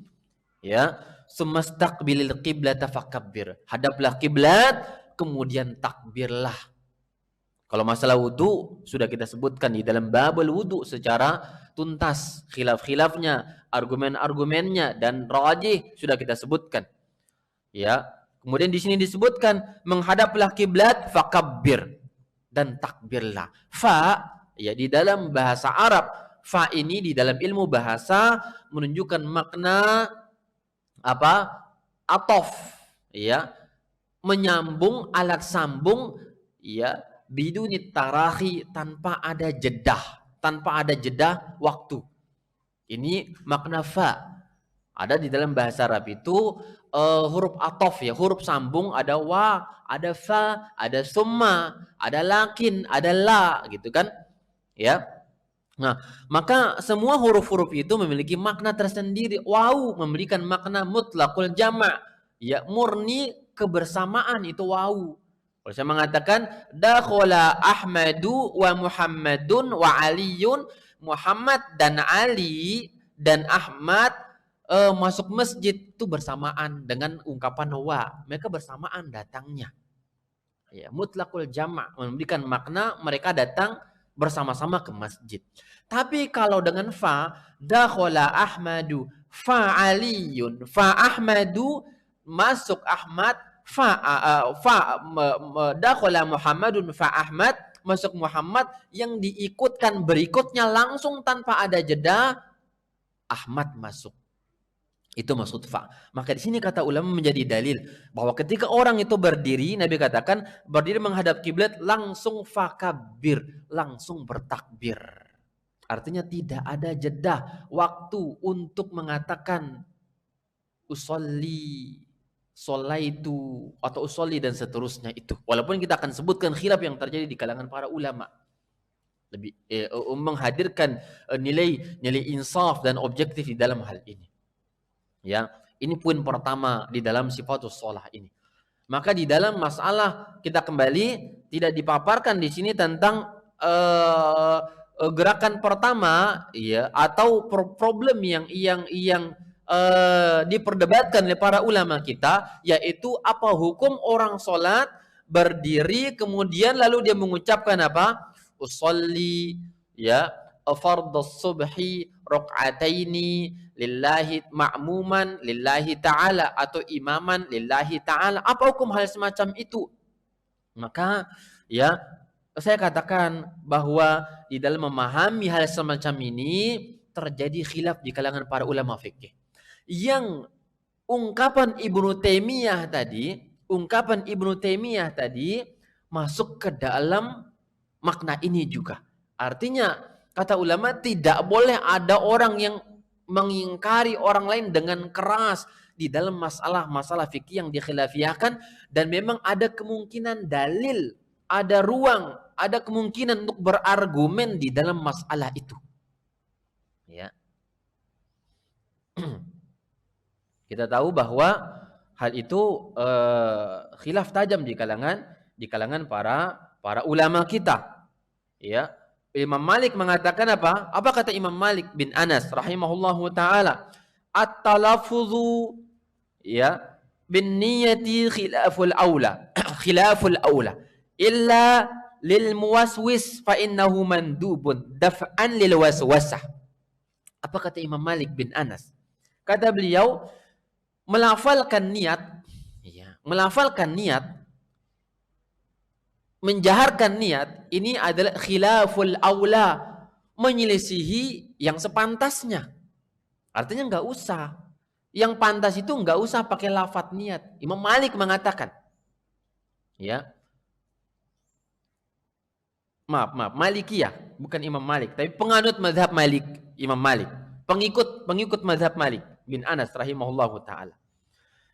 Ya, sumastaqbilil qiblata fakabbir. Hadaplah kiblat, kemudian takbirlah. Kalau masalah wudu sudah kita sebutkan di dalam babul wudu secara tuntas, khilaf-khilafnya, argumen-argumennya dan rajih sudah kita sebutkan. Ya. Kemudian di sini disebutkan menghadaplah kiblat fakabbir dan takbirlah. Fa ya di dalam bahasa Arab, fa ini di dalam ilmu bahasa menunjukkan makna apa? Atof, ya. Menyambung, alat sambung, ya. Biduni tarahi, tanpa ada jeda waktu. Ini makna fa. Ada di dalam bahasa Arab itu huruf atof, ya, huruf sambung, ada wa, ada fa, ada summa, ada lakin, ada la, gitu kan? Ya. Nah, maka semua huruf-huruf itu memiliki makna tersendiri. Wawu memberikan makna mutlaqul jama', ya, murni kebersamaan itu wawu. Kalau saya mengatakan dakhala Ahmadu wa Muhammadun wa Aliyun, Muhammad dan Ali dan Ahmad masuk masjid itu bersamaan dengan ungkapan wa. Mereka bersamaan datangnya. Ya, mutlaqul jama' memberikan makna mereka datang bersama-sama ke masjid. Tapi kalau dengan fa, dakhala Ahmadu fa Aliyun fa Ahmadu, masuk Ahmad, dakhala Muhammadun fa Ahmad, masuk Muhammad, yang diikutkan berikutnya langsung tanpa ada jeda, Ahmad masuk. Itu maksud fa. Maka di sini kata ulama menjadi dalil bahwa ketika orang itu berdiri, Nabi katakan berdiri menghadap kiblat, langsung fakabbir, langsung bertakbir. Artinya tidak ada jeda waktu untuk mengatakan usolli, sholaitu, atau usolli dan seterusnya itu. Walaupun kita akan sebutkan khilaf yang terjadi di kalangan para ulama. Lebih menghadirkan nilai insaf dan objektif di dalam hal ini. Ya, ini poin pertama di dalam sifatus shalah ini. Maka di dalam masalah kita kembali tidak dipaparkan di sini tentang gerakan pertama, ya, atau problem yang diperdebatkan oleh para ulama kita, yaitu apa hukum orang sholat berdiri kemudian lalu dia mengucapkan apa? Usolli, ya, fardhus subhi raq'ataini lillahi ma'muman lillahi ta'ala atau imaman lillahi ta'ala. Apa hukum hal semacam itu? Maka ya saya katakan bahwa di dalam memahami hal semacam ini terjadi khilaf di kalangan para ulama fikih. Yang ungkapan Ibnu Taimiyah tadi masuk ke dalam makna ini juga. Artinya kata ulama tidak boleh ada orang yang mengingkari orang lain dengan keras di dalam masalah fikih yang dikhilafiyahkan, dan memang ada kemungkinan dalil, ada ruang, ada kemungkinan untuk berargumen di dalam masalah itu. Ya. Kita tahu bahwa hal itu khilaf tajam di kalangan para ulama kita. Ya. Imam Malik mengatakan apa? Apa kata Imam Malik bin Anas rahimahullahu taala? At-talaffuzu ya bin niyati khilaful aula. Khilaful aula. Illa lil muwaswis fa innahu mandubun daf'an lil waswasah. Apa kata Imam Malik bin Anas? Kata beliau, melafalkan niat, menjaharkan niat, ini adalah khilaful aula, menyelisihi yang sepantasnya. Artinya nggak usah. Yang pantas itu nggak usah pakai lafaz niat. Imam Malik mengatakan, ya, maaf, Malikiyah, bukan Imam Malik, tapi penganut mazhab Malik, Imam Malik, pengikut mazhab Malik bin Anas rahimahullahu taala.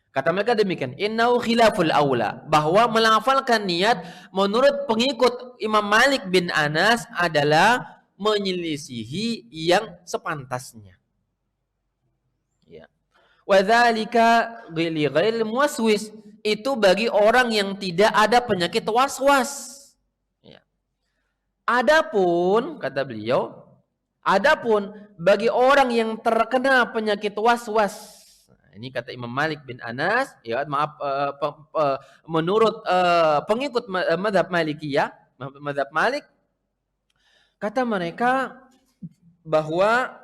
Kata mereka demikian, innahu khilaful aula, bahwa melafalkan niat menurut pengikut Imam Malik bin Anas adalah menyelisihi yang sepantasnya. Ya. Wa dzalika li ghairil muwaswis, itu bagi orang yang tidak ada penyakit waswas. Ya. Adapun kata beliau, bagi orang yang terkena penyakit waswas, ini kata Imam Malik bin Anas, ya menurut pengikut mazhab Malikiyah, mazhab Malik, kata mereka bahwa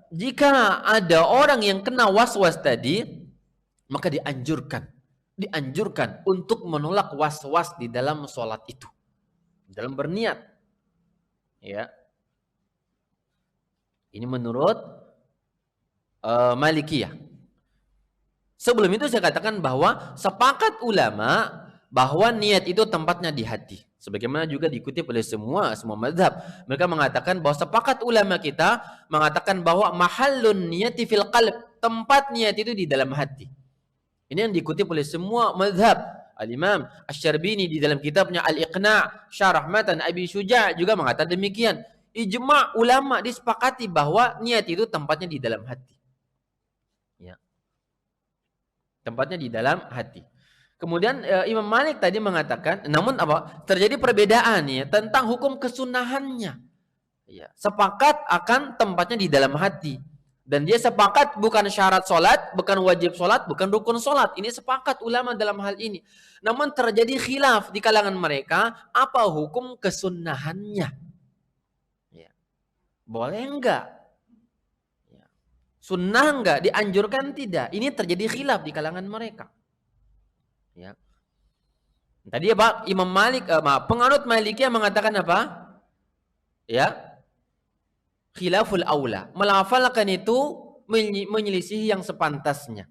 jika ada orang yang kena waswas tadi, maka dianjurkan untuk menolak waswas di dalam sholat itu, dalam berniat, ya. Ini menurut Malikiyah. Sebelum itu saya katakan bahwa sepakat ulama bahwa niat itu tempatnya di hati. Sebagaimana juga dikutip oleh semua mazhab. Mereka mengatakan bahwa sepakat ulama kita mengatakan bahwa mahallun niyati fil qalb, tempat niat itu di dalam hati. Ini yang dikutip oleh semua mazhab. Al-Imam Asy-Syarbini di dalam kitabnya Al-Iqna' Syarah Matan Abi Syuja' juga mengatakan demikian. Ijma' ulama disepakati bahwa niat itu tempatnya di dalam hati. Ya. Tempatnya di dalam hati. Kemudian Imam Malik tadi mengatakan, namun apa? Terjadi perbedaan ya tentang hukum kesunahannya. Ya. Sepakat akan tempatnya di dalam hati. Dan dia sepakat bukan syarat sholat, bukan wajib sholat, bukan rukun sholat. Ini sepakat ulama dalam hal ini. Namun terjadi khilaf di kalangan mereka, apa hukum kesunahannya? Boleh enggak? Ya. Sunnah enggak? Dianjurkan tidak? Ini terjadi khilaf di kalangan mereka. Ya. Tadi apa? Imam Malik, penganut Malikiyah mengatakan apa? Ya. Khilaful aula. Melafalkan itu menyelisih yang sepantasnya.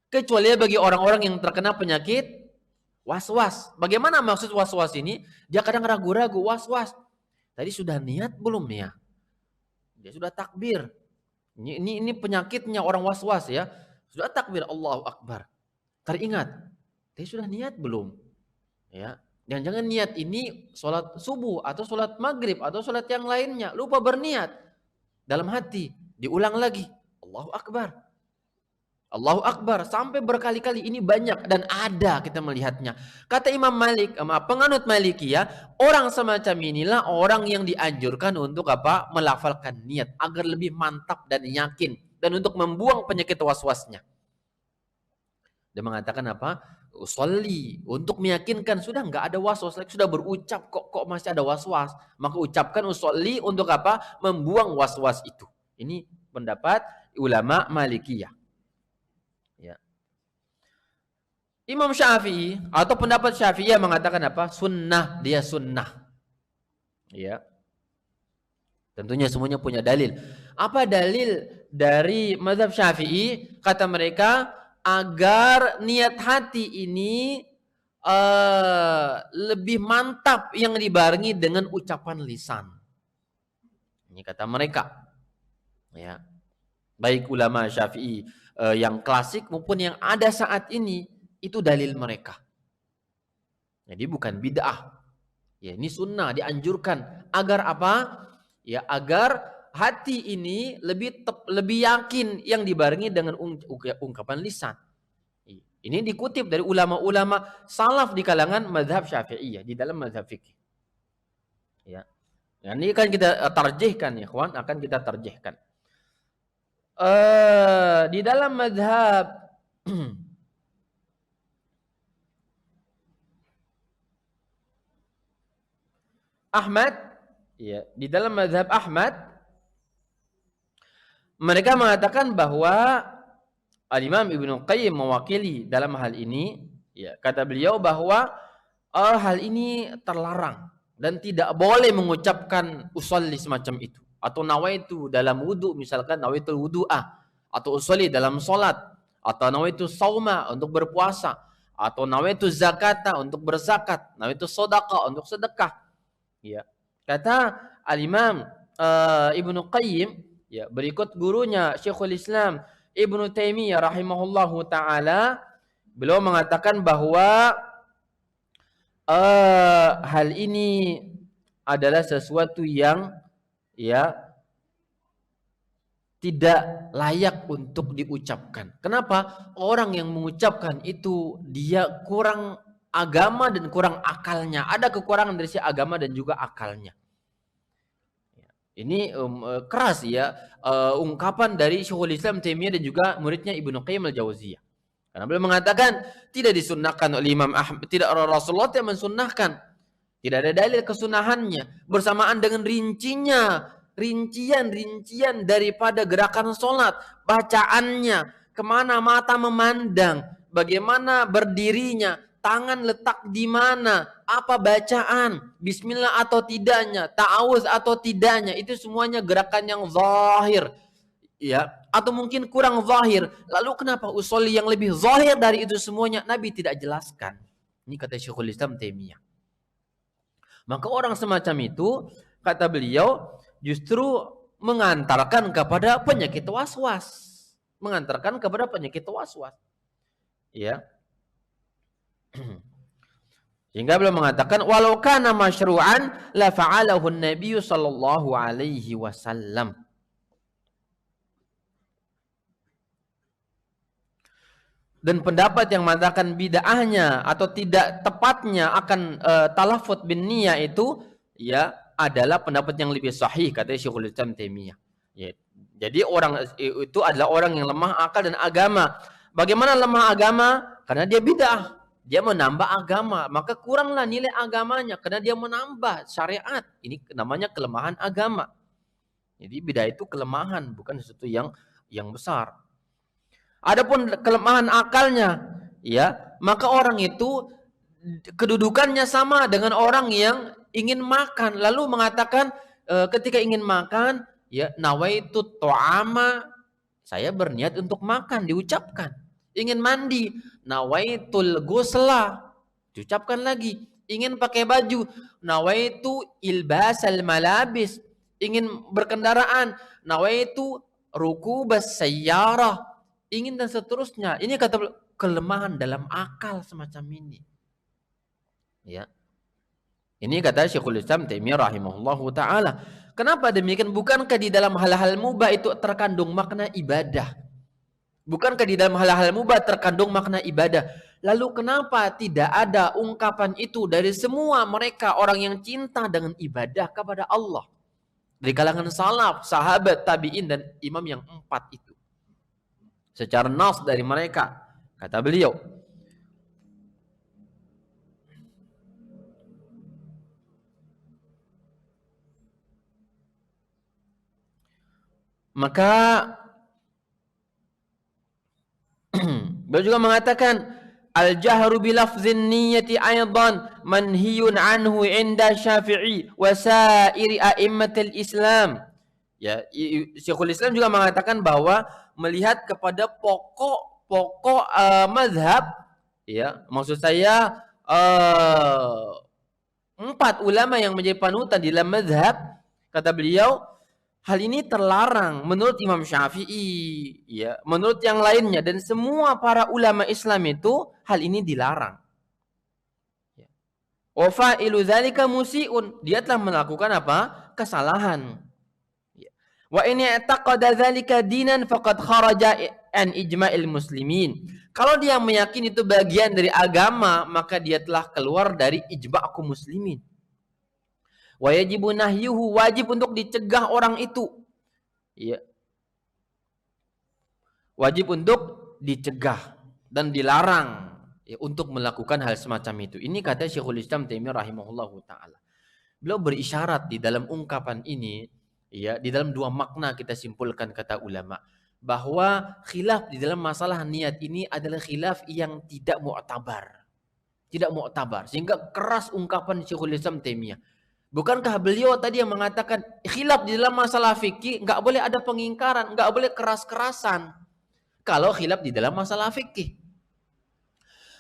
Kecuali bagi orang-orang yang terkena penyakit waswas. Bagaimana maksud waswas ini? Dia kadang ragu-ragu, waswas. Tadi sudah niat belum nih ya? Dia sudah takbir. Ini penyakitnya orang was-was ya. Sudah takbir Allahu Akbar. Teringat, dia sudah niat belum? Ya. Jangan-jangan niat ini sholat subuh atau sholat maghrib atau sholat yang lainnya. Lupa berniat dalam hati. Diulang lagi. Allahu Akbar. Allahu Akbar. Sampai berkali-kali, ini banyak dan ada kita melihatnya. Kata Imam Malik, penganut Malikiyah, orang semacam inilah orang yang dianjurkan untuk apa? Melafalkan niat agar lebih mantap dan yakin, dan untuk membuang penyakit waswasnya. Dia mengatakan apa? usolli, untuk meyakinkan sudah nggak ada waswas lagi, sudah berucap kok masih ada waswas, maka ucapkan usolli untuk apa? Membuang waswas itu. Ini pendapat ulama Malikiyah. Ya. Imam Syafi'i atau pendapat Syafi'iyah mengatakan apa? Sunnah, dia sunnah. Ya. Tentunya semuanya punya dalil. Apa dalil dari mazhab Syafi'i? Kata mereka agar niat hati ini lebih mantap yang dibarengi dengan ucapan lisan. Ini kata mereka. Ya. Baik ulama Syafi'i yang klasik maupun yang ada saat ini, itu dalil mereka. Jadi bukan bid'ah. Ya, ini sunnah, dianjurkan agar apa? Ya, agar hati ini lebih yakin yang dibarengi dengan ungkapan lisan. Ini dikutip dari ulama-ulama salaf di kalangan mazhab Syafi'iyah di dalam mazhab fikih. Ya. Nah, ini kan kita tarjihkan ya, kawan, akan kita tarjihkan. Di dalam mazhab Ahmad, ya, di dalam mazhab Ahmad mereka mengatakan bahwa Al-Imam Ibnu Qayyim mewakili dalam hal ini, ya, kata beliau bahwa hal ini terlarang dan tidak boleh mengucapkan usolli semacam itu, atau nawaitu dalam wudu, misalkan nawaitul wudu'ah, atau usolli dalam salat, atau nawaitu sauma untuk berpuasa, atau nawaitu zakata untuk berzakat, nawaitu sedekah untuk sedekah. Ya. Kata Al-Imam Ibnu Qayyim, ya, berikut gurunya Syekhul Islam Ibnu Taimiyah rahimahullahu taala, beliau mengatakan bahwa hal ini adalah sesuatu yang ya tidak layak untuk diucapkan. Kenapa? Orang yang mengucapkan itu dia kurang agama dan kurang akalnya. Ada kekurangan dari si agama dan juga akalnya. Ini keras ya ungkapan dari Syekhul Islam Taimiyah dan juga muridnya Ibnu Qayyim al-Jauziyah. Karena beliau mengatakan tidak disunnahkan oleh Imam Ahmad, tidak Rasulullah yang mensunnahkan. Tidak ada dalil kesunahannya bersamaan dengan rincian daripada gerakan sholat, bacaannya, kemana mata memandang, bagaimana berdirinya, tangan letak di mana, apa bacaan, bismillah atau tidaknya, ta'awuz atau tidaknya, itu semuanya gerakan yang zahir, ya, atau mungkin kurang zahir. Lalu kenapa usolli yang lebih zahir dari itu semuanya Nabi tidak jelaskan? Ini kata Syekhul Islam Taimiyah. Maka orang semacam itu, kata beliau, justru mengantarkan kepada penyakit waswas. Mengantarkan kepada penyakit waswas. Ya. Sehingga beliau mengatakan walau kana masyru'an la fa'alahu an-nabiy sallallahu alaihi wasallam. Dan pendapat yang mengatakan bid'ahnya atau tidak tepatnya akan talafut bin niyah itu ya adalah pendapat yang lebih sahih, kata Syekhul Islam Taimiyah. Ya. Jadi orang itu adalah orang yang lemah akal dan agama. Bagaimana lemah agama? Karena dia bid'ah. Dia menambah agama, maka kuranglah nilai agamanya karena dia menambah syariat. Ini namanya kelemahan agama. Jadi bid'ah itu kelemahan, bukan sesuatu yang besar. Adapun kelemahan akalnya, ya, maka orang itu kedudukannya sama dengan orang yang ingin makan, lalu mengatakan ketika ingin makan, ya, nawaitu ta'ama, saya berniat untuk makan, diucapkan. Ingin mandi, nawaitul ghusla, diucapkan lagi. Ingin pakai baju, nawaitu ilbasal malabis. Ingin berkendaraan, nawaitu rukubas sayyarah. Ingin dan seterusnya. Ini kata kelemahan dalam akal semacam ini. Ya. Ini kata Syekhul Islam Taimiyah rahimahullahu taala. Kenapa demikian? Bukankah di dalam hal-hal mubah itu terkandung makna ibadah? Bukankah di dalam hal-hal mubah terkandung makna ibadah? Lalu kenapa tidak ada ungkapan itu dari semua mereka orang yang cinta dengan ibadah kepada Allah? Dari kalangan salaf, sahabat, tabi'in, dan imam yang 4 itu. Secara nas dari mereka, kata beliau, Maka beliau juga mengatakan al-jahru bi lafdhin niyyati aidan manhiyun anhu inda Syafi'i wa sa'iri a'immatil Islam. Ya, Syekhul Islam juga mengatakan bahwa melihat kepada pokok mazhab, ya, maksud saya 4 ulama yang menjadi panutan di dalam mazhab, kata beliau, hal ini terlarang menurut Imam Syafi'i, ya, menurut yang lainnya, dan semua para ulama Islam itu hal ini dilarang. Wa fa'ilu dzalika musii'un, dia telah melakukan apa? Kesalahan. Wa in i'taqada dzalika dinan faqad kharaja an ijma'il muslimin. Kalau dia meyakini itu bagian dari agama, maka dia telah keluar dari ijma' kaum muslimin. Wa yajibu nahyuhu, wajib untuk dicegah orang itu. Ya. Wajib untuk dicegah dan dilarang, ya, untuk melakukan hal semacam itu. Ini kata Syekhul Islam Taimiyah rahimahullahu taala. Beliau berisyarat di dalam ungkapan ini, ya, di dalam 2 makna kita simpulkan kata ulama, bahwa khilaf di dalam masalah niat ini adalah khilaf yang tidak mu'tabar. Tidak mu'tabar. Sehingga keras ungkapan Syekhul Islam Taimiyah. Bukankah beliau tadi yang mengatakan khilaf di dalam masalah fikih nggak boleh ada pengingkaran, nggak boleh keras-kerasan kalau khilaf di dalam masalah fikih.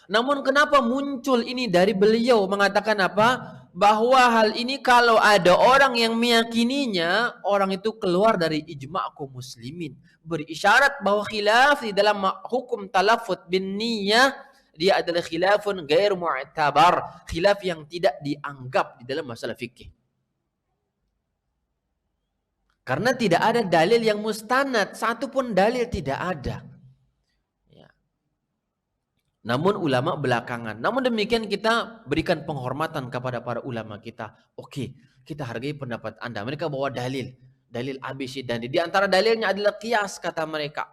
Namun kenapa muncul ini dari beliau mengatakan apa? Bahwa hal ini kalau ada orang yang meyakininya, orang itu keluar dari ijma' kaum muslimin. Berisyarat bahwa khilaf di dalam hukum talaffuz bin niyyah, dia adalah khilafun ghair mu'tabar, khilaf yang tidak dianggap di dalam masalah fikih. Karena tidak ada dalil yang mustanad, satu pun dalil tidak ada. Namun ulama belakangan. Namun demikian kita berikan penghormatan kepada para ulama kita. Oke, kita hargai pendapat Anda. Mereka bawa dalil ABC dan di antara dalilnya adalah qiyas, kata mereka.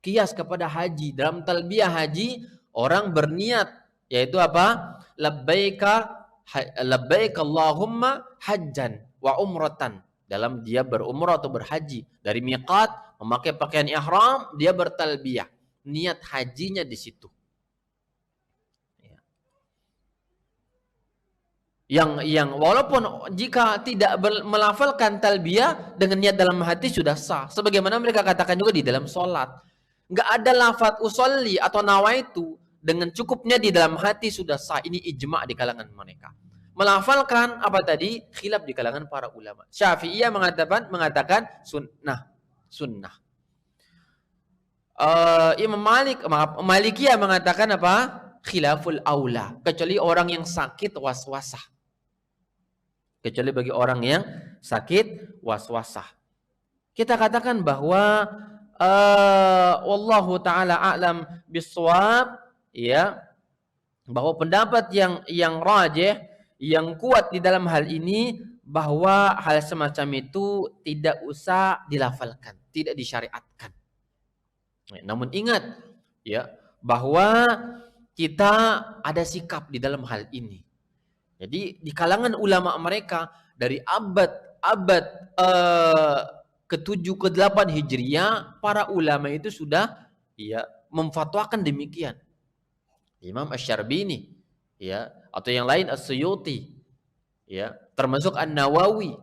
Qiyas kepada haji. Dalam talbiyah haji, orang berniat yaitu apa? Labbaik Allahumma hajjan wa umratan. Dalam dia berumrah atau berhaji, dari miqat memakai pakaian ihram, dia bertalbiyah. Niat hajinya di situ. Yang walaupun jika tidak melafalkan talbiyah dengan niat dalam hati sudah sah. Sebagaimana mereka katakan juga di dalam sholat. Nggak ada lafaz usolli atau nawaitu, dengan cukupnya di dalam hati sudah sah. Ini ijma' di kalangan mereka. Melafalkan apa tadi? Khilaf di kalangan para ulama. Syafi'iyah mengatakan sunnah. Imam Malikiyah mengatakan apa? Khilaful aula. Kecuali orang yang sakit waswasah. Kecuali bagi orang yang sakit waswasah. Kita katakan bahwa wallahu taala a'lam bissawab, ya, bahwa pendapat yang rajih, yang kuat di dalam hal ini, bahwa hal semacam itu tidak usah dilafalkan, tidak disyariatkan. Namun ingat, ya, bahwa kita ada sikap di dalam hal ini. Jadi di kalangan ulama mereka dari abad ke-7 ke-8 Hijriah, para ulama itu sudah, ya, memfatwakan demikian. Imam Asy-Syarbini, ya, atau yang lain As-Suyuti, ya, termasuk An-Nawawi.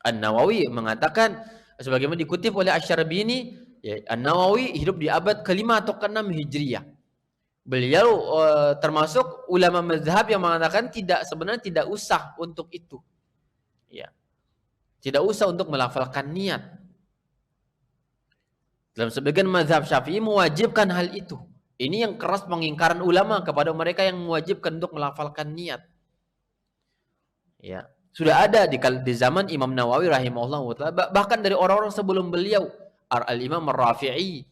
An-Nawawi mengatakan sebagaimana dikutip oleh Asy-Syarbini, ya, An-Nawawi hidup di abad ke-5 atau ke-6 Hijriah. Beliau termasuk ulama mazhab yang mengatakan sebenarnya tidak usah untuk itu. Ya. Tidak usah untuk melafalkan niat. Dalam sebagian mazhab Syafi'i mewajibkan hal itu. Ini yang keras pengingkaran ulama kepada mereka yang mewajibkan untuk melafalkan niat. Ya. Sudah ada di zaman Imam Nawawi rahimahullah ta'ala, bahkan dari orang-orang sebelum beliau, Al-Imam Ar-Rafi'i,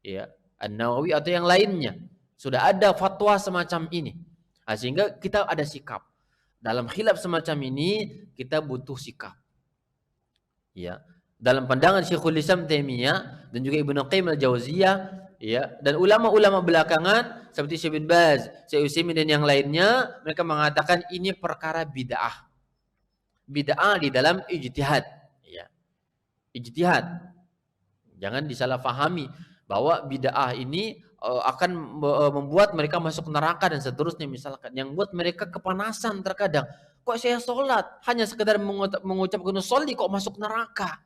ya, An-Nawawi atau yang lainnya. Sudah ada fatwa semacam ini. Nah, sehingga kita ada sikap. Dalam khilaf semacam ini kita butuh sikap. Ya. Dalam pandangan Syekhul Islam Taimiyah dan juga Ibnu Qayyim Al-Jauziyah, ya, dan ulama-ulama belakangan seperti Syekh bin Baz, Syekh Utsaimin dan yang lainnya, mereka mengatakan ini perkara bid'ah. Bid'ah di dalam ijtihad, ya. Ijtihad. Jangan disalahfahami bahwa bid'ah ini akan membuat mereka masuk neraka dan seterusnya misalkan. Yang buat mereka kepanasan terkadang. Kok saya sholat hanya sekedar mengucapkan sholli kok masuk neraka?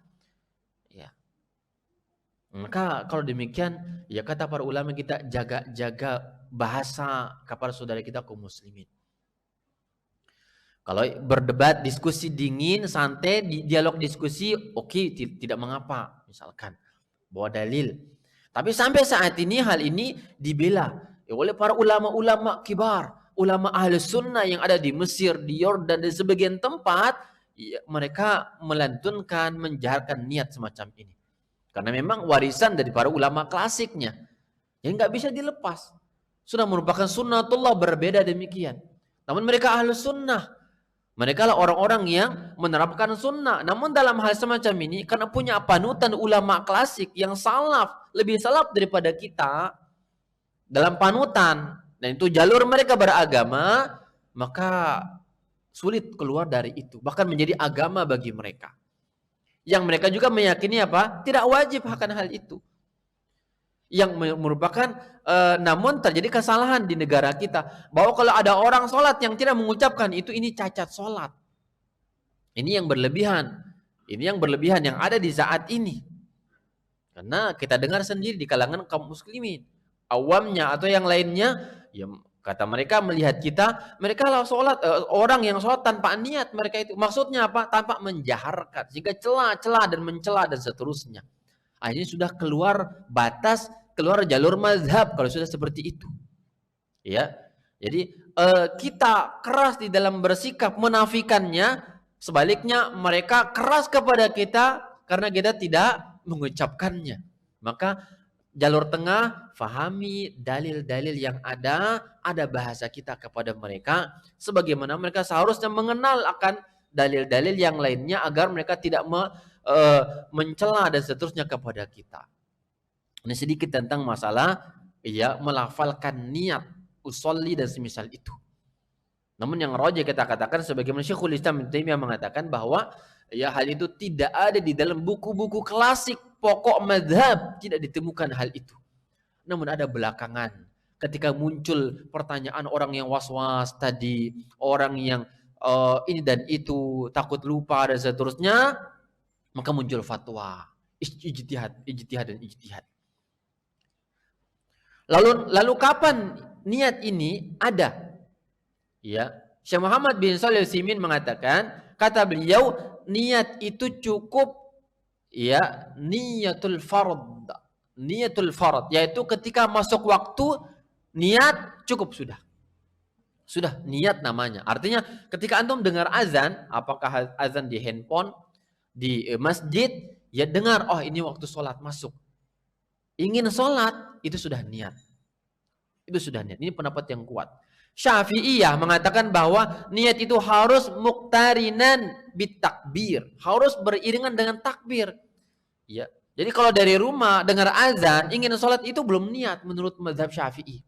Ya. Maka kalau demikian, ya kata para ulama kita jaga bahasa kepada saudara kita kaum muslimin. Kalau berdebat, diskusi dingin, santai, dialog diskusi, oke, tidak mengapa, misalkan bawa dalil. Tapi sampai saat ini hal ini dibela oleh para ulama-ulama kibar, ulama ahli sunnah yang ada di Mesir, di Yordan dan sebagian tempat, ya, mereka melantunkan, menjaharkan niat semacam ini. Karena memang warisan dari para ulama klasiknya, yang nggak bisa dilepas. Sudah merupakan sunnatullah, berbeda demikian. Namun mereka ahli sunnah. Mereka lah orang-orang yang menerapkan sunnah. Namun dalam hal semacam ini, karena punya panutan ulama klasik yang salaf, lebih salaf daripada kita dalam panutan, dan itu jalur mereka beragama, maka sulit keluar dari itu. Bahkan menjadi agama bagi mereka. Yang mereka juga meyakini apa? Tidak wajib akan hal itu. Yang merupakan namun terjadi kesalahan di negara kita bahwa kalau ada orang sholat yang tidak mengucapkan itu, ini cacat sholat. Ini yang berlebihan. Ini yang berlebihan yang ada di saat ini. Karena kita dengar sendiri di kalangan kaum muslimin, awamnya atau yang lainnya, ya kata mereka melihat kita, mereka lah sholat, orang yang sholat tanpa niat mereka itu. Maksudnya apa? Tanpa menjaharkan, sehingga celah-celah dan mencela dan seterusnya. Ini sudah keluar batas, keluar jalur mazhab kalau sudah seperti itu. Ya. Jadi kita keras di dalam bersikap menafikannya, sebaliknya mereka keras kepada kita karena kita tidak mengucapkannya. Maka jalur tengah, fahami dalil-dalil yang ada bahasa kita kepada mereka sebagaimana mereka seharusnya mengenal akan dalil-dalil yang lainnya agar mereka tidak mencela dan seterusnya kepada kita. Ini sedikit tentang masalah ya melafalkan niat usolli dan semisal itu. Namun yang rajih kita katakan sebagaimana Syekhul Islam Ibnu Taimiyah mengatakan bahwa ya hal itu tidak ada di dalam buku-buku klasik pokok mazhab, tidak ditemukan hal itu. Namun ada belakangan ketika muncul pertanyaan orang yang was-was tadi, orang yang ini dan itu, takut lupa dan seterusnya, maka muncul fatwa, ijtihad dan ijtihad. Lalu kapan niat ini ada? Ya, Syekh Muhammad bin Shalih Al-Utsaimin mengatakan, kata beliau, niat itu cukup ya niatul fard. Niatul fard yaitu ketika masuk waktu niat cukup sudah. Sudah niat namanya. Artinya ketika antum dengar azan, apakah azan di handphone, di masjid, ya dengar, oh ini waktu sholat masuk. Ingin sholat, itu sudah niat. Itu sudah niat. Ini pendapat yang kuat. Syafi'iyah mengatakan bahwa niat itu harus muqtarinan bitakbir. Harus beriringan dengan takbir. Ya. Jadi kalau dari rumah dengar azan, ingin sholat itu belum niat menurut mazhab Syafi'i.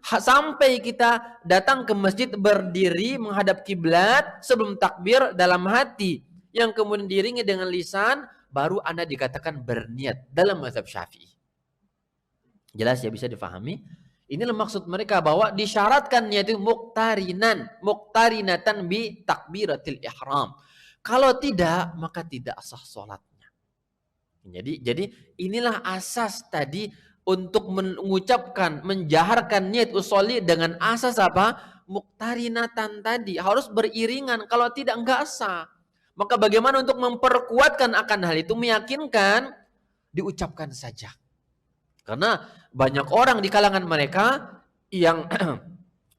Sampai kita datang ke masjid berdiri menghadap kiblat sebelum takbir dalam hati, yang kemudian diiringi dengan lisan, baru Anda dikatakan berniat dalam mazhab Syafi'i. Jelas ya, bisa difahami? Inilah maksud mereka bahwa disyaratkan niat itu muqtarinatan bi takbiratil ihram. Kalau tidak, maka tidak sah sholatnya. Jadi inilah asas tadi untuk mengucapkan, menjaharkan niat usolli dengan asas apa? Muqtarinatan tadi. Harus beriringan, kalau tidak enggak sah. Maka bagaimana untuk memperkuatkan akan hal itu, meyakinkan, diucapkan saja. Karena banyak orang di kalangan mereka yang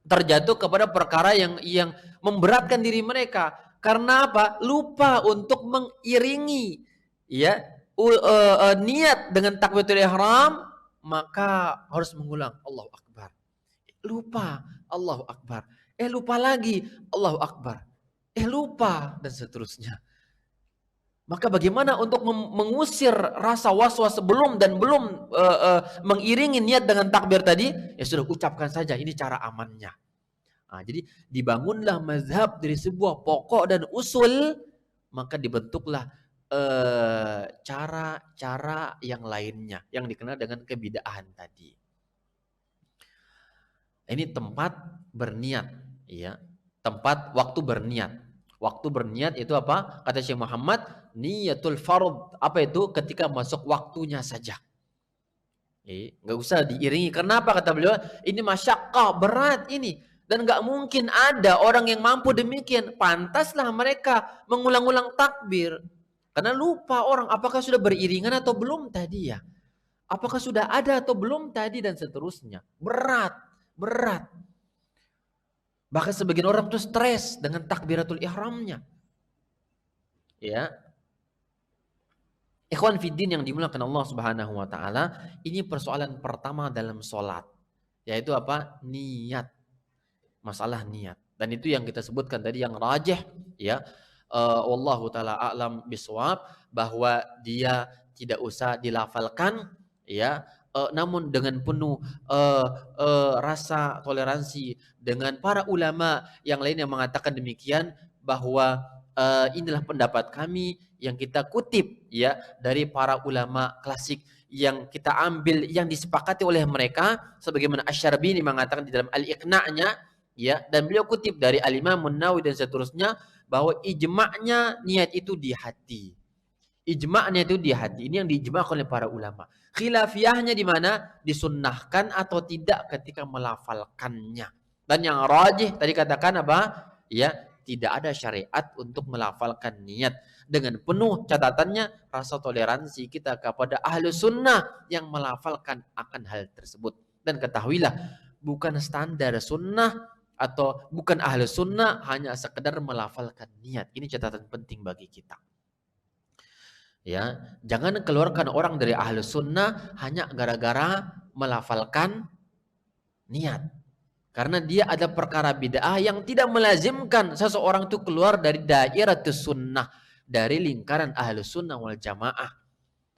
terjatuh kepada perkara yang memberatkan diri mereka. Karena apa? Lupa untuk mengiringi ya niat dengan takbiratul ihram, maka harus mengulang Allahu Akbar. Lupa Allahu Akbar. Lupa lagi Allahu Akbar. Lupa dan seterusnya. Maka bagaimana untuk mengusir rasa was-was sebelum dan belum mengiringi niat dengan takbir tadi? Ya sudah, ucapkan saja, ini cara amannya. Jadi dibangunlah mazhab dari sebuah pokok dan usul, maka dibentuklah cara-cara yang lainnya yang dikenal dengan kebid'ahan tadi. Ini tempat berniat, ya. Tempat waktu berniat. Waktu berniat itu apa? Kata Syekh Muhammad, niyatul fard. Apa itu? Ketika masuk waktunya saja. Nggak usah diiringi. Kenapa kata beliau? Ini masyaqqah, berat ini. Dan nggak mungkin ada orang yang mampu demikian. Pantaslah mereka mengulang-ulang takbir. Karena lupa orang apakah sudah beriringan atau belum tadi ya. Apakah sudah ada atau belum tadi dan seterusnya. Berat, berat. Bahkan sebagian orang tuh stres dengan takbiratul ihramnya. Ya. Ikhwan fiddin yang dimuliakan Allah Subhanahu wa taala, ini persoalan pertama dalam salat, yaitu apa? Niat. Masalah niat. Dan itu yang kita sebutkan tadi yang rajih, ya. Wallahu taala a'lam bishawab, bahwa dia tidak usah dilafalkan, ya. Namun dengan penuh rasa toleransi dengan para ulama yang lain yang mengatakan demikian, bahwa inilah pendapat kami yang kita kutip, ya, dari para ulama klasik yang kita ambil yang disepakati oleh mereka, sebagaimana Asy-Syarbini mengatakan di dalam Al-Iqna'-nya, ya, dan beliau kutip dari Al-Imam An-Nawawi dan seterusnya, bahwa ijma'nya niat itu di hati. Ijma'nya itu di hati. Ini yang diijma'kan oleh para ulama. Khilafiyahnya di mana? Disunnahkan atau tidak ketika melafalkannya. Dan yang rajih tadi katakan apa? Ya, tidak ada syariat untuk melafalkan niat. Dengan penuh catatannya rasa toleransi kita kepada ahlu sunnah yang melafalkan akan hal tersebut. Dan ketahuilah, bukan standar sunnah atau bukan ahlu sunnah hanya sekedar melafalkan niat. Ini catatan penting bagi kita. Ya, jangan keluarkan orang dari ahlu sunnah hanya gara-gara melafalkan niat. Karena dia ada perkara bid'ah yang tidak melazimkan seseorang itu keluar dari dairatus sunnah, dari lingkaran ahlu sunnah wal jamaah.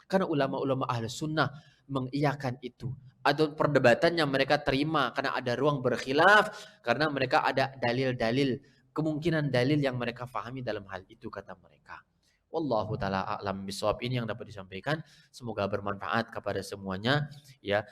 Karena ulama-ulama ahlu sunnah mengiyakan itu. Atau perdebatan yang mereka terima karena ada ruang berkhilaf, karena mereka ada dalil-dalil, kemungkinan dalil yang mereka fahami dalam hal itu, kata mereka. Wallahu taala a'lam bishawab. Ini yang dapat disampaikan, semoga bermanfaat kepada semuanya, ya.